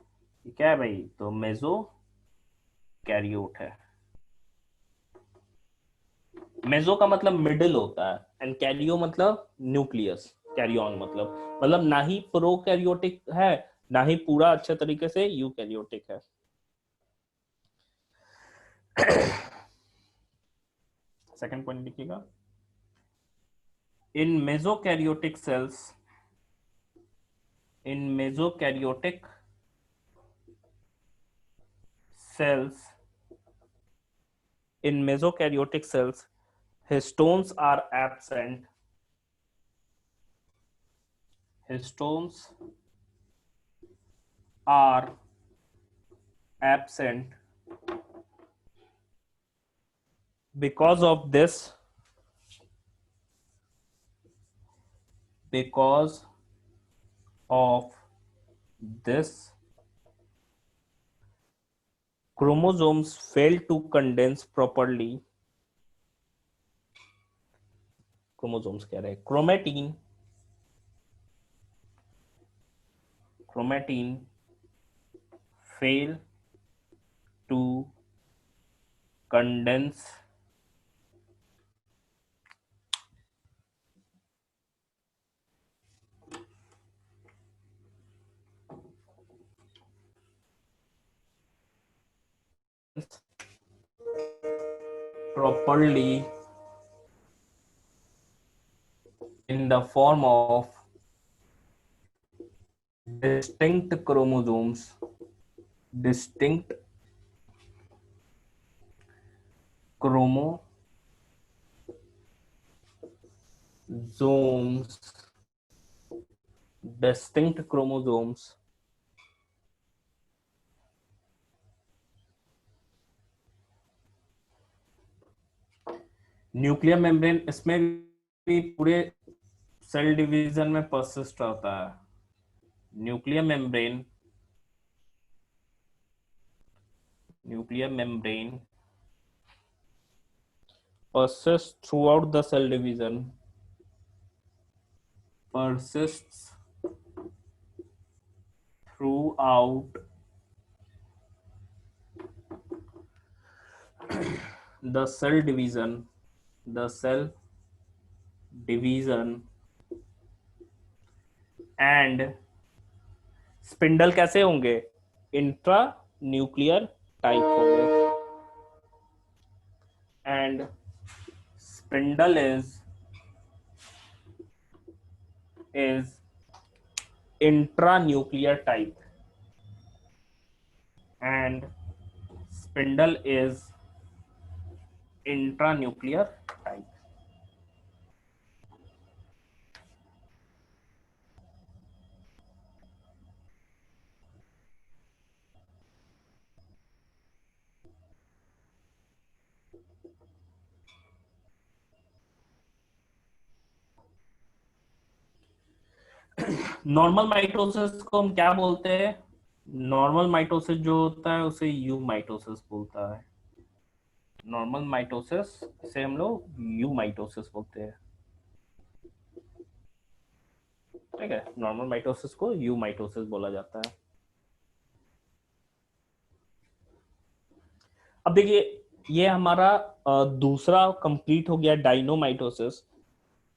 ये क्या है भाई, तो मेसोकैरियोट है। मेसो का मतलब मिडिल होता है एंड कैरियो मतलब न्यूक्लियस, कैरियन मतलब ना ही प्रोकैरियोटिक है ना ही पूरा अच्छे तरीके से यूकैरियोटिक है। सेकंड पॉइंट लिखिएगा, in mesokaryotic cells, in mesokaryotic cells, in mesokaryotic cells, histones are absent. Histones are absent. Because of this, chromosomes fail to condense properly. Chromosomes कह रहे हैं, chromatin fail to condense properly in the form of distinct chromosomes. Distinct chromosomes. Distinct chromosomes nuclear membrane, इसमें भी पूरे cell division में persist होता है. Nuclear membrane persists throughout the cell division. Persists throughout the cell division. And spindle कैसे होंगे? Intra nuclear type होंगे. And spindle is intranuclear type. And spindle is intranuclear type. Normal mitosis को हम क्या बोलते हैं? नॉर्मल माइटोसिस जो होता है उसे यू माइटोसिस बोलता है. नॉर्मल माइटोसिस से हम लोग यू माइटोसिस बोलते हैं. ठीक है, नॉर्मल माइटोसिस को यू माइटोसिस बोला जाता है. अब देखिए, ये हमारा दूसरा कंप्लीट हो गया, डायनोमाइटोसिस.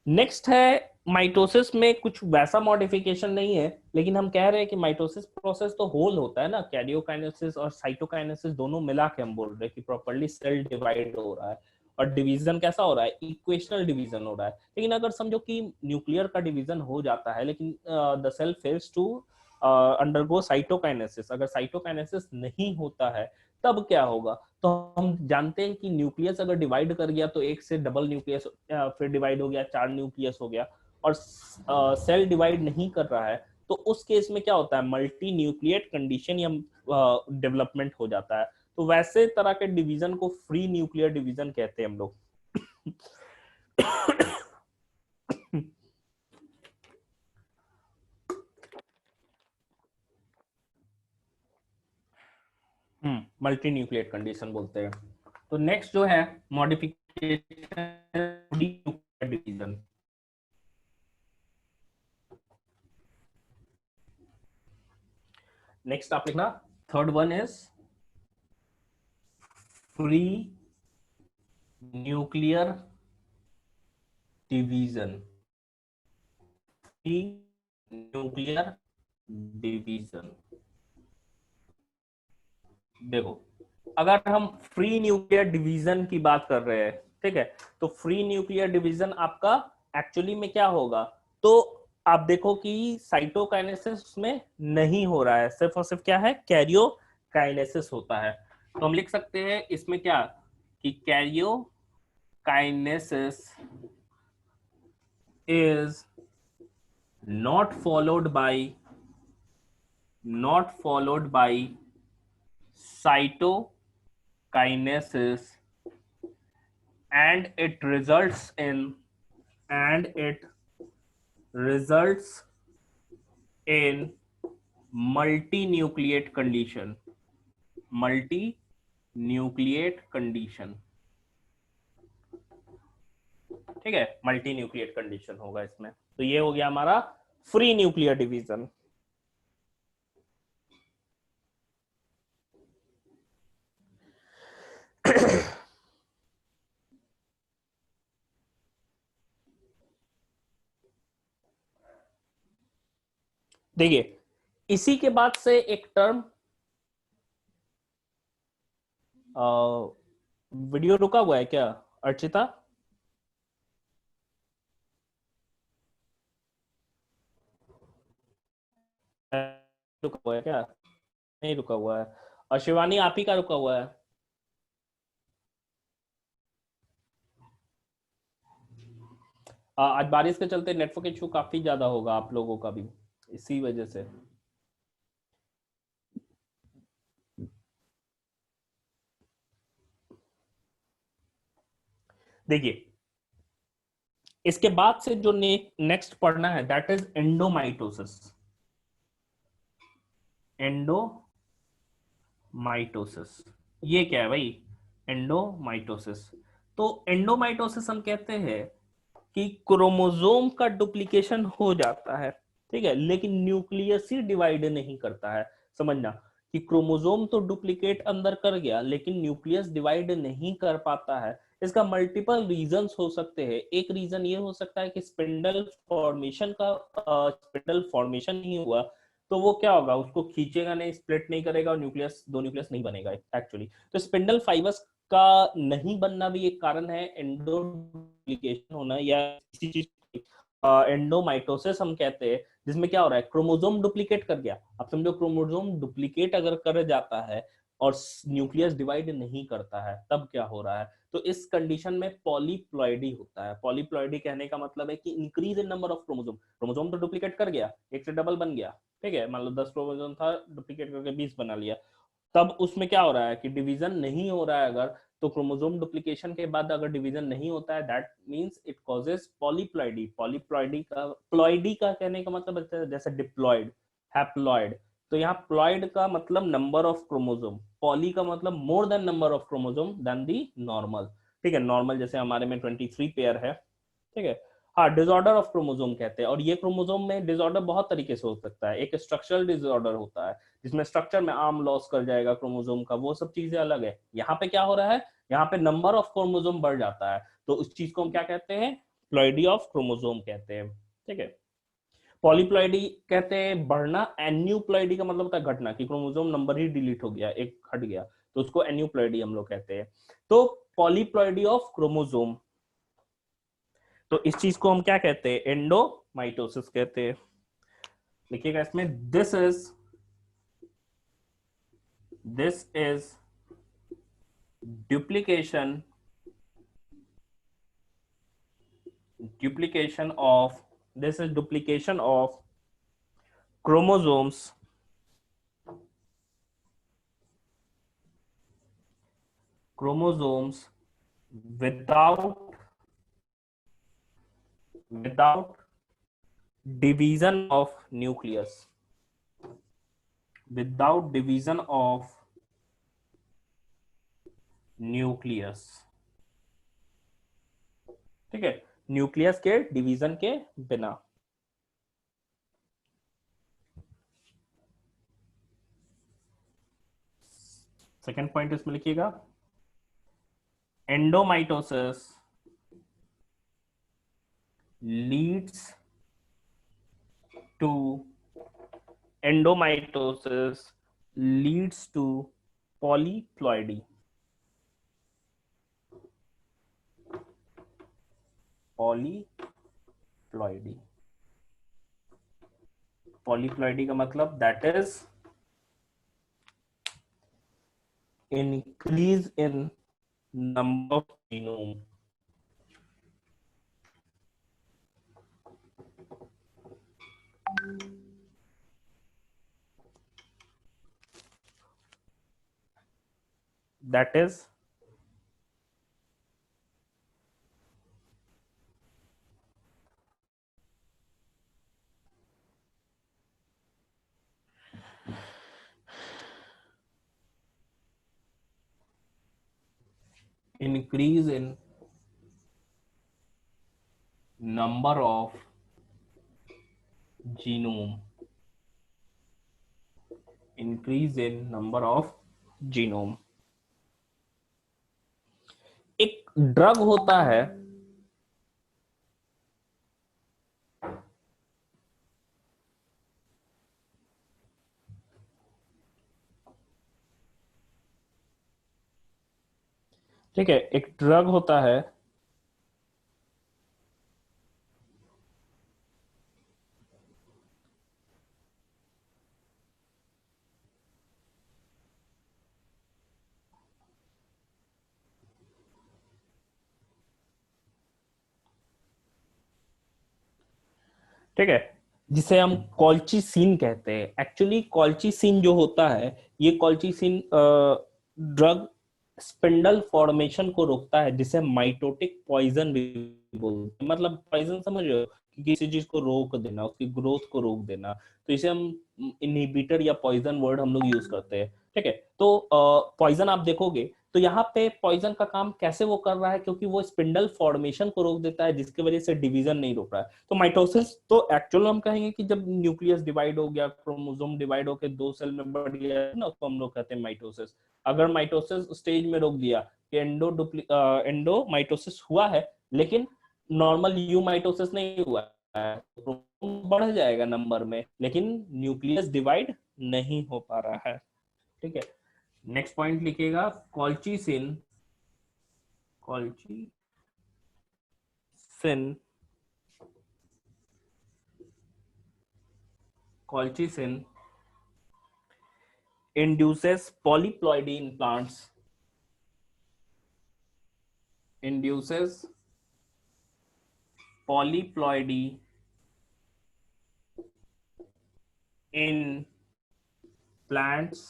नेक्स्ट है माइटोसिस में कुछ वैसा मॉडिफिकेशन नहीं है, लेकिन हम कह रहे हैं कि माइटोसिस प्रोसेस तो होल होता है ना, कैरियोकाइनेसिस और साइटोकाइनेसिस दोनों मिला के हम बोल रहे हैं कि प्रॉपर्ली सेल डिवाइड हो रहा है. और डिवीजन कैसा हो रहा है? इक्वेशनल डिवीजन हो रहा है. लेकिन अगर समझो कि न्यूक्लियर का डिवीजन हो जाता है, लेकिन the cell fails to undergo cytokinesis, अगर साइटोकाइनेसिस नहीं होता है तब क्या होगा? तो हम जानते हैं कि न्यूक्लियस अगर डिवाइड कर गया तो एक से डबल न्यूक्लियस, फिर डिवाइड हो गया, 4 न्यूक्लियस हो गया, और सेल डिवाइड नहीं कर रहा है, तो उस केस में क्या होता है? मल्टी न्यूक्लिएट कंडीशन या डेवलपमेंट हो जाता है. तो वैसे तरह के डिवीजन को फ्री न्यूक्लियर डिवीजन कहते हैं हम लोग. मल्टी न्यूक्लिएट कंडीशन बोलते हैं. तो नेक्स्ट जो है मॉडिफिकेशन डिवीजन. नेक्स्ट आप लिखना, third one is free nuclear division. Free nuclear division. देखो, अगर हम फ्री न्यूक्लियर डिवीजन की बात कर रहे हैं, ठीक है, तो फ्री न्यूक्लियर डिवीजन आपका एक्चुअली में क्या होगा? तो आप देखो कि साइटोकाइनेसिस में नहीं हो रहा है, सिर्फ और सिर्फ क्या है? कैरियोकाइनेसिस होता है. तो हम लिख सकते हैं इसमें क्या कि karyokinesis is not followed by cytokinesis and it results in and it results in multinucleate condition multinucleate condition ठीक है मल्टीन्यूक्लिएट कंडीशन होगा इसमें तो ये हो गया हमारा फ्री न्यूक्लियर डिवीजन देखिए इसी के बाद से एक टर्म वीडियो रुका हुआ है क्या अर्चिता रुका हुआ है क्या नहीं रुका हुआ है और शिवानी आप ही का रुका हुआ है आज बारिश के चलते नेटवर्क इशू काफी ज्यादा होगा आप लोगों का भी इसी वजह से देखिए इसके बाद से जो नेक्स्ट पढ़ना है दैट इज एंडोमाइटोसिस एंडोमाइटोसिस ये क्या है भाई एंडोमाइटोसिस तो एंडोमाइटोसिस हम कहते हैं कि क्रोमोसोम का डुप्लीकेशन हो जाता है ठीक है लेकिन न्यूक्लियस ही डिवाइड नहीं करता है समझना कि क्रोमोसोम तो डुप्लीकेट अंदर कर गया लेकिन न्यूक्लियस डिवाइड नहीं कर पाता है इसका मल्टीपल रीजंस हो सकते हैं एक रीजन ये हो सकता है कि स्पिंडल फॉर्मेशन नहीं हुआ तो वो क्या होगा उसको खींचेगा नहीं स्प्लिट नहीं करेगा और दो न्यूक्लियस नहीं बनेगा एक्चुअली तो स्पिंडल फाइबर्स का नहीं बनना भी एक कारण है एंडोडुप्लीकेशन होना या किसी चीज एंडोमाइटोसिस हम कहते हैं जिसमें क्या हो रहा है क्रोमोसोम डुप्लीकेट कर गया अब समझो क्रोमोसोम डुप्लीकेट अगर कर जाता है और न्यूक्लियस डिवाइड नहीं करता है तब क्या हो रहा है तो इस कंडीशन में पॉलीप्लॉइडी होता है पॉलीप्लॉइडी कहने का मतलब है कि increase in number of chromosome तो डुप्लीकेट कर गया एक से डबल बन गया ठीक है मान लो 10 क्रोमोसोम था डुप्लीकेट करके 20 बना लिया तब उसमें क्या हो रहा है कि डिवीजन नहीं हो रहा है अगर तो क्रोमोसोम डुप्लीकेशन के बाद अगर डिवीजन नहीं होता है that means it causes polyploidy का कहने का मतलब जैसे डिप्लॉइड हैप्लॉइड तो यहाँ प्लॉइड का मतलब नंबर ऑफ क्रोमोसोम पॉली का मतलब more than number of chromosome than the normal ठीक है नॉर्मल जैसे हमारे में 23 पेयर है ठीक है हाँ डिसऑर्डर ऑफ क्रोमोसोम कहते हैं और ये क्रोमोसोम में डिसऑर्डर बहुत तरीके से हो सकता है एक स्ट्रक्चरल डिसऑर्डर होता है जिसमें स्ट्रक्चर में आर्म लॉस कर जाएगा क्रोमोसोम का वो सब चीजें अलग है यहाँ पे क्या हो रहा है यहाँ पे नंबर ऑफ क्रोमोसोम बढ़ जाता है तो उस चीज को हम क्या कहते हैं प्लॉइडी ऑफ क्रोमोसोम कहते हैं ठीक है पॉलीप्लॉइडी कहते हैं बढ़ना एन्यूप्लॉइडी का मतलब होता है घटना कि क्रोमोसोम नंबर ही डिलीट हो गया एक हट गया तो उसको एन्यूप्लॉइडी हम लोग कहते हैं तो पॉलीप्लॉइडी ऑफ क्रोमोसोम तो इस चीज को हम क्या कहते हैं एंडोमाइटोसिस कहते हैं लिखिएगा इसमें this is duplication of this is duplication of chromosomes without division of nucleus without division of nucleus ठीक है न्यूक्लियस के डिवीजन के बिना सेकेंड पॉइंट इसमें लिखिएगा endomitosis leads to polyploidy polyploidy का मतलब that is increase in number of genome. That is increase in number of genome. Increase in number of genome. एक ड्रग होता है ठीक है, एक ड्रग होता है ठीक है, जिसे हम कॉल्चिसिन कहते हैं। एक्चुअली कॉल्चिसिन जो होता है, ये कॉल्चिसिन ड्रग स्पिंडल फॉर्मेशन को रोकता है, जिसे माइटोटिक पॉइजन भी बोलते हैं। मतलब पॉइजन समझ रहे हो कि किसी चीज को रोक देना, उसकी ग्रोथ को रोक देना, तो इसे हम इनहिबिटर या पॉइजन वर्ड हम लोग यूज करते हैं। ठीक है, तो पॉइजन आप देखोगे तो यहाँ पे पॉइजन का काम कैसे वो कर रहा है, क्योंकि वो स्पिंडल फॉर्मेशन को रोक देता है, जिसकी वजह से डिवीजन नहीं रोक रहा है। तो माइटोसिस तो एक्चुअल हम कहेंगे कि जब न्यूक्लियस डिवाइड हो गया, क्रोमोसोम डिवाइड होकर दो सेल में बढ़ गया ना, तो हम लोग कहते हैं माइटोसिस। अगर माइटोसिस स्टेज में रोक दिया कि एंडो माइटोसिस हुआ है, लेकिन नॉर्मल यू माइटोसिस नहीं हुआ है, क्रोमोसोम बढ़ जाएगा नंबर में, लेकिन न्यूक्लियस डिवाइड नहीं हो पा रहा है। ठीक है, नेक्स्ट पॉइंट लिखिएगा, colchicine colchicine colchicine induces polyploidy in plants, induces polyploidy in plants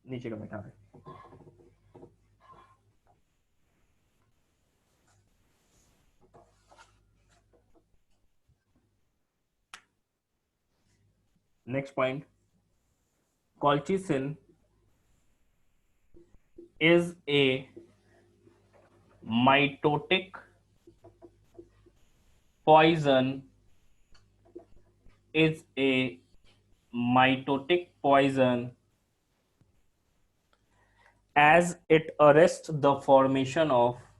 नीचे का बैठा है। Next point, colchicine is a mitotic poison as it arrests the formation of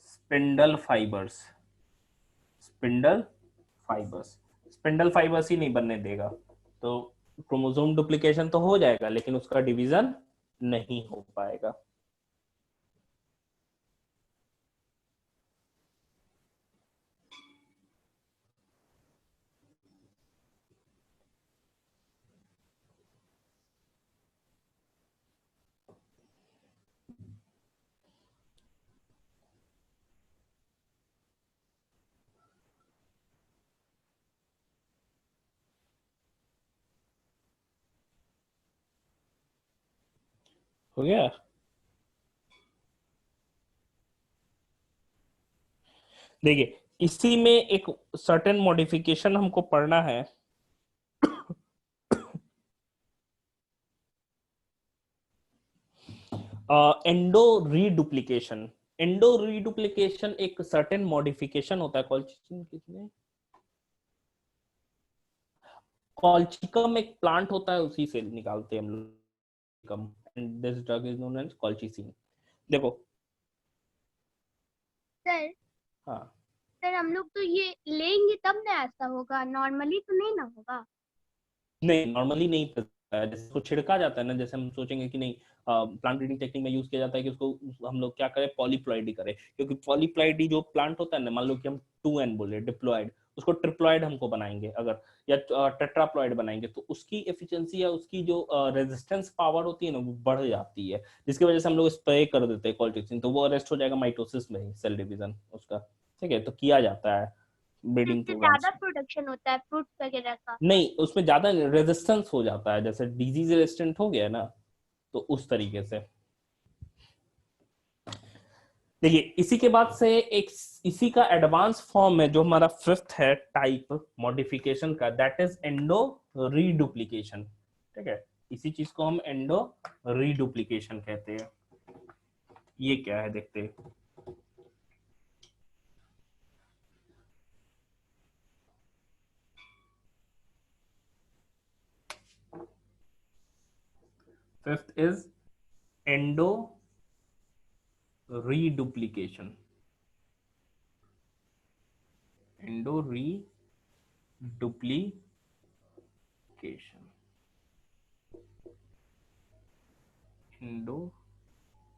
spindle fibres. Spindle fibres ही नहीं बनने देगा, तो क्रोमोसोम डुप्लीकेशन तो हो जाएगा, लेकिन उसका डिवीजन नहीं हो पाएगा। हो गया? देखिए, इसी में एक सर्टेन मॉडिफिकेशन हमको पढ़ना है। एंडो रीडुप्लीकेशन एक सर्टेन मॉडिफिकेशन होता है। कॉल्चिकम एक प्लांट होता है, उसी से निकालते हैं हम लोग, and this drug is known as colchicine. देखो सर, हाँ सर हम लोग तो ये लेंगे तब ना ऐसा होगा, नॉर्मली तो नहीं ना होगा। नहीं, नॉर्मली नहीं पता है, जैसे उसको छिड़का जाता है ना, जैसे हम सोचेंगे कि नहीं प्लांट ब्रीडिंग टेक्निक में यूज किया जाता है कि उसको हम लोग क्या करें, पॉलीप्लॉइडी करें, क्योंकि पॉलीप्लॉइडी जो प्लांट होता है ना, मान लो कि हम 2n बोले डिप्लॉइड, उसको ट्रिप्लॉइड हमको बनाएंगे अगर, या टेट्राप्लॉइड बनाएंगे, तो उसकी एफिशिएंसी या उसकी जो रेजिस्टेंस पावर होती है ना वो बढ़ जाती है, जिसकी वजह से हम लोग स्प्रे कर देते हैं कॉल्ट्रिक्सिन, तो वो अरेस्ट हो जाएगा माइटोसिस में ही, सेल डिवीजन उसका। ठीक है, तो किया जाता है तो ब्रीडिंग इससे प्रोग्राम्स। ज्यादा प्रोडक्शन होता है फ्रूट्स वगैरह का? नहीं, उसमें ज्यादा रेजिस्टेंस हो जाता है, जैसे डिजीज रेजिस्टेंट हो गया ना, तो उस तरीके से। देखिए, इसी के बाद से एक इसी का एडवांस फॉर्म है जो हमारा फिफ्थ है टाइप मॉडिफिकेशन का, दैट इज एंडो रीडुप्लीकेशन। ठीक है, इसी चीज को हम एंडो रीडुप्लीकेशन कहते हैं। ये क्या है देखते हैं। Fifth is endo reduplication. Endo reduplication, endo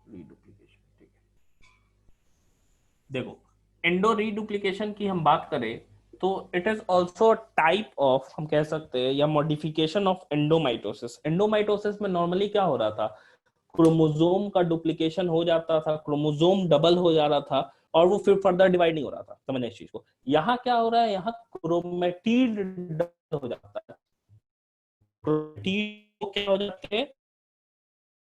reduplication. ठीक है, देखो, एंडो रीडुप्लीकेशन की हम बात करें तो it is also type of, हम कह सकते हैं, या मॉडिफिकेशन ऑफ एंडोमाइटोसिस। एंडोमाइटोसिस में नॉर्मली क्या हो रहा था, क्रोमोसोम का डुप्लीकेशन हो जाता था, क्रोमोसोम डबल हो जा रहा था, और वो फिर फर्दर डिवाइड नहीं हो रहा था, समझने इस चीज को। यहाँ क्या हो रहा है, यहाँ क्रोमेटिड डबल हो जाता है। क्रोमेटिड क्या हो जाते हैं,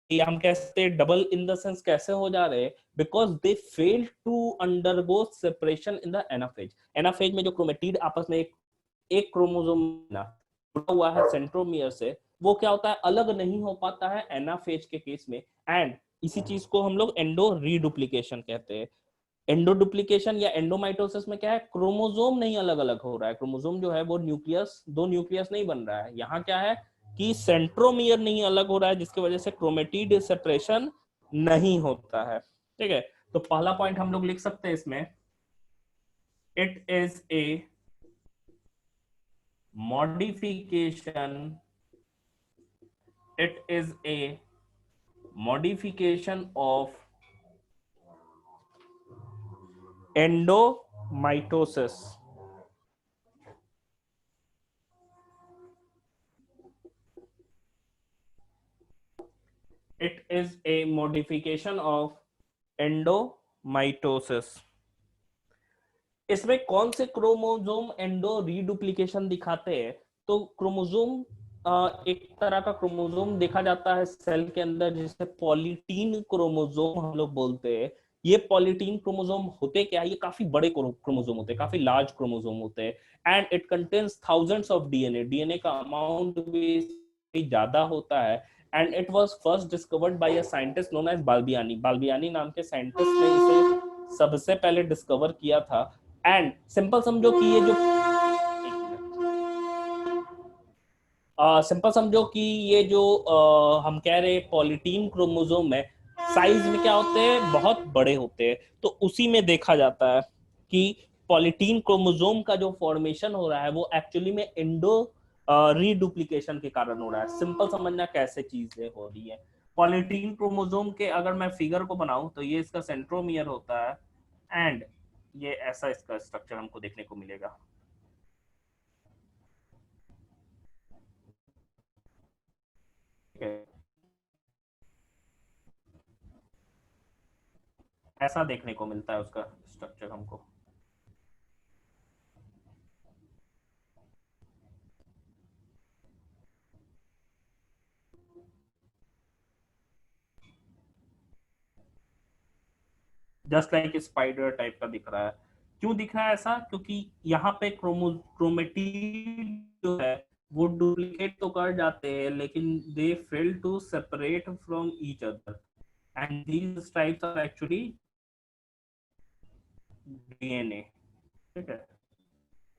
हम कहते हैं डबल इन द सेंस कैसे हो जा रहे हैं, because they fail to undergo separation in the anaphase. Anaphase में जो क्रोमेटिड आपस में एक क्रोमोसोम ना जुड़ा हुआ है सेंट्रोमियर से, वो क्या होता है, अलग नहीं हो पाता है एनाफेज के केस में, एंड इसी चीज को हम लोग एंडो रीडुप्लीकेशन कहते हैं। एंडो डुप्लीकेशन या एंडोमाइटोसिस में क्या है, क्रोमोसोम नहीं अलग अलग हो रहा है, क्रोमोसोम जो है वो न्यूक्लियस, दो न्यूक्लियस नहीं बन रहा है, यहाँ क्या है कि सेंट्रोमियर नहीं अलग हो रहा है, जिसकी वजह से क्रोमेटिड सेपरेशन नहीं होता है। ठीक है, तो पहला पॉइंट हम लोग लिख सकते हैं इसमें, it is a modification, it is a modification of एंडोमाइटोसिस। It is a modification of एंडोमाइटोसिस। इसमें कौन से क्रोमोसोम एंडो रीडुप्लीकेशन दिखाते हैं, तो क्रोमोसोम एक तरह का क्रोमोसोम देखा जाता है सेल के अंदर जिसे पॉलीटीन क्रोमोसोम हम लोग बोलते हैं। ये पॉलीटीन क्रोमोसोम होते क्या है, ये काफी बड़े क्रोमोसोम होते हैं, काफी लार्ज क्रोमोसोम होते हैं, and it contains thousands of DNA. DNA का अमाउंट भी ज्यादा होता है, and it was first discovered by a scientist known as Balbiani. Balbiani नाम के साइंटिस्ट ने इसे सबसे पहले डिस्कवर किया था। एंड सिंपल समझो कि ये जो सिंपल समझो कि ये जो हम कह रहे हैं पॉलीटीन क्रोमोसोम है, साइज में क्या होते हैं, बहुत बड़े होते हैं। तो उसी में देखा जाता है कि पॉलीटीन क्रोमोसोम का जो फॉर्मेशन हो रहा है वो एक्चुअली में एंडो रीडुप्लीकेशन के कारण हो रहा है। सिंपल समझना कैसे चीजें हो रही है। पॉलीटीन क्रोमोसोम के अगर मैं फिगर को बनाऊं तो ये इसका सेंट्रोमियर होता है, एंड ये ऐसा इसका स्ट्रक्चर हमको देखने को मिलेगा। ठीक है, ऐसा देखने को मिलता है उसका स्ट्रक्चर हमको। जस्ट लाइक स्पाइडर टाइप का दिख रहा है। क्यों दिख रहा है ऐसा, क्योंकि यहाँ पे क्रोमेटिन जो है वो डुप्लीकेट तो कर जाते हैं, लेकिन they fail to separate from each other, and these types are actually DNA. ठीक है,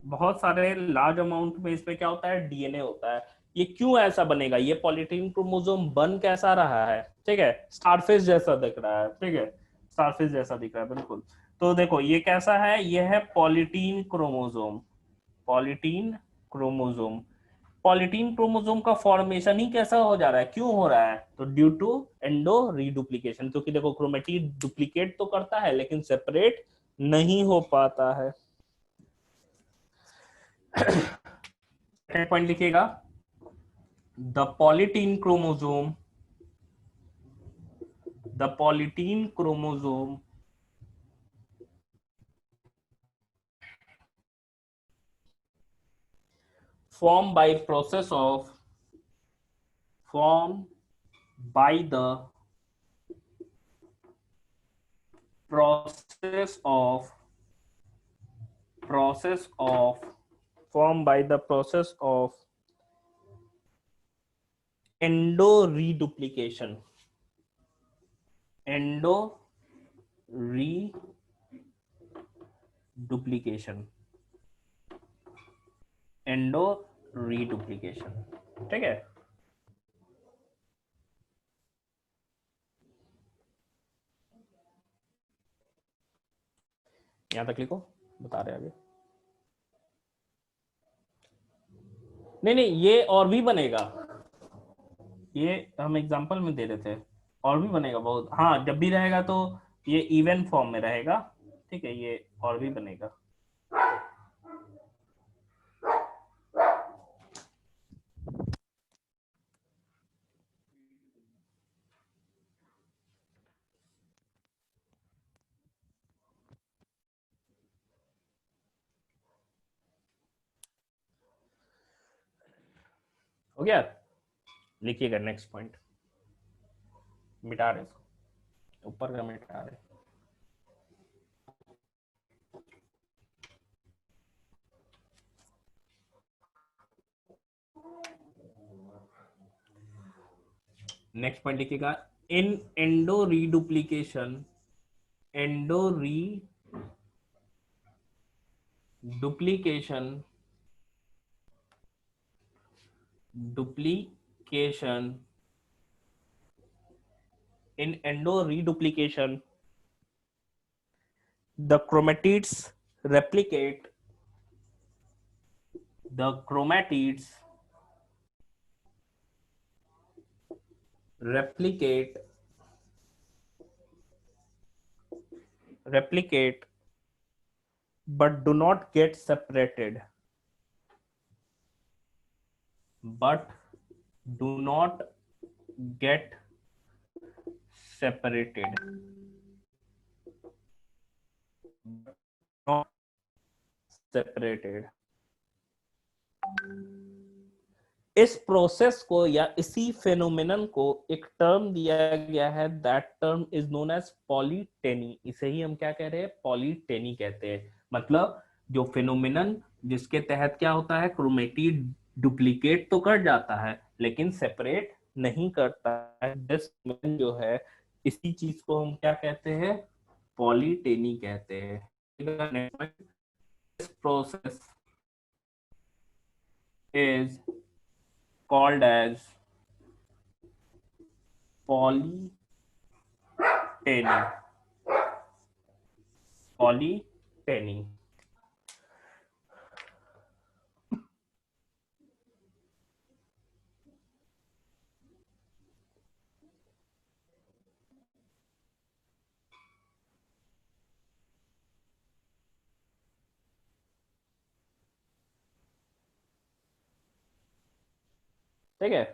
बहुत सारे लार्ज अमाउंट में इसमें क्या होता है, डीएनए होता है। ये क्यों ऐसा बनेगा, ये पॉलीटीन क्रोमोसोम बन कैसा रहा है, ठीक है, स्टारफिश जैसा दिख रहा है। ठीक है, स्टारफिश जैसा दिख रहा है बिल्कुल। तो देखो ये कैसा है, ये है polytene chromosome, polytene chromosome. Polytene chromosome का फॉर्मेशन ही कैसा हो जा रहा है, क्यों हो रहा है? तो ड्यू टू एंडो रीडुप्लीकेशन, क्योंकि देखो क्रोमेटिड डुप्लीकेट तो करता है लेकिन सेपरेट नहीं हो पाता है। सेकंड पॉइंट लिखिएगा, the polytene chromosome formed by process of formed by the process of formed by the process of endo reduplication ठीक है। यहां तक लिखो, बता रहे आगे। नहीं नहीं, ये और भी बनेगा, ये हम एग्जांपल में दे रहे थे, और भी बनेगा बहुत। हाँ, जब भी रहेगा तो ये इवन फॉर्म में रहेगा, ठीक है, ये और भी बनेगा। हो गया, लिखिएगा नेक्स्ट पॉइंट, मिटा रहे इसको, ऊपर का मिटा रहे। नेक्स्ट पॉइंट लिखिएगा, इन endo reduplication duplication in endo reduplication the chromatids replicate replicate but do not get separated but do not get separated not separated इस प्रोसेस को या इसी फेनोमेनन को एक टर्म दिया गया है, that term is known as polyteny. इसे ही हम क्या कह रहे हैं, पॉलीटेनी कहते हैं। मतलब जो फेनोमेनन जिसके तहत क्या होता है, क्रोमेटिड डुप्लीकेट तो कर जाता है लेकिन सेपरेट नहीं करता है, जो है इसी चीज को हम क्या कहते हैं, पॉलीटेनी कहते हैं। This process is called as polyteny। ठीक है।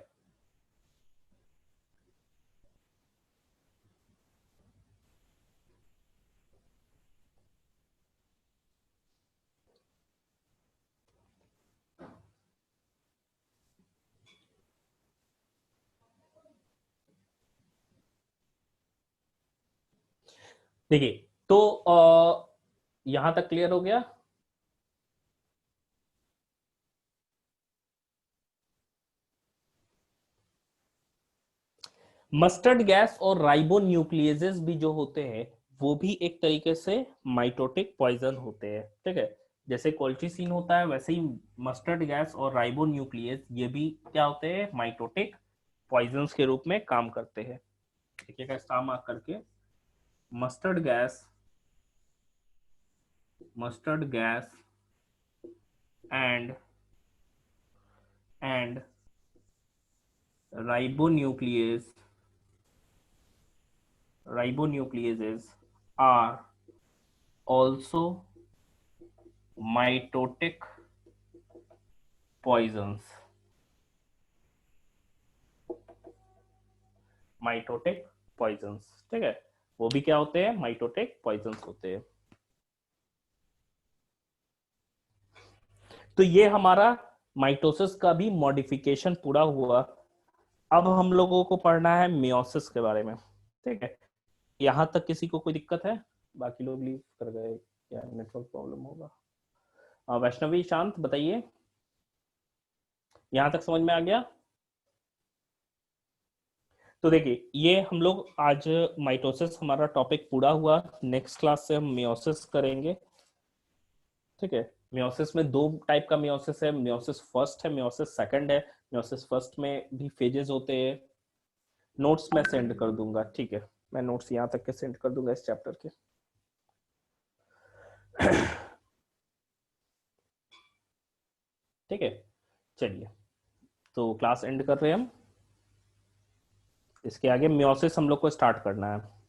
देखिए तो यहां तक क्लियर हो गया। मस्टर्ड गैस और राइबोन्यूक्लियेजेस भी जो होते हैं वो भी एक तरीके से माइटोटिक पॉइजन होते हैं, ठीक है। जैसे कोल्चिसिन होता है वैसे ही मस्टर्ड गैस और राइबोन्यूक्लियेज ये भी क्या होते हैं, माइटोटिक पॉइजन्स के रूप में काम करते हैं। देखिएगा स्टार मार्क करके, mustard gas and and ribonucleases are also mitotic poisons. Mitotic poisons, ठीक है, वो भी क्या होते हैं, माइटोटिक पॉइजन्स होते हैं। तो ये हमारा माइटोसिस का भी मॉडिफिकेशन पूरा हुआ। अब हम लोगों को पढ़ना है मियोसिस के बारे में, ठीक है। यहां तक किसी को कोई दिक्कत है? बाकी लोग लीव कर गए, क्या नेटवर्क प्रॉब्लम होगा? वैष्णवी शांत बताइए, यहां तक समझ में आ गया? तो देखिए, ये हम लोग आज माइटोसिस हमारा टॉपिक पूरा हुआ। नेक्स्ट क्लास से हम मियोसिस करेंगे, ठीक है। मियोसिस में दो टाइप का मियोसिस है, मियोसिस फर्स्ट है, मियोसिस सेकंड है। मियोसिस फर्स्ट में भी फेजेस होते हैं। नोट्स मैं सेंड कर दूंगा, ठीक है, मैं नोट्स यहाँ तक के सेंड कर दूंगा इस चैप्टर के। ठीक है, चलिए, तो क्लास एंड कर रहे हैं हम। इसके आगे मियोसिस हम लोग को स्टार्ट करना है।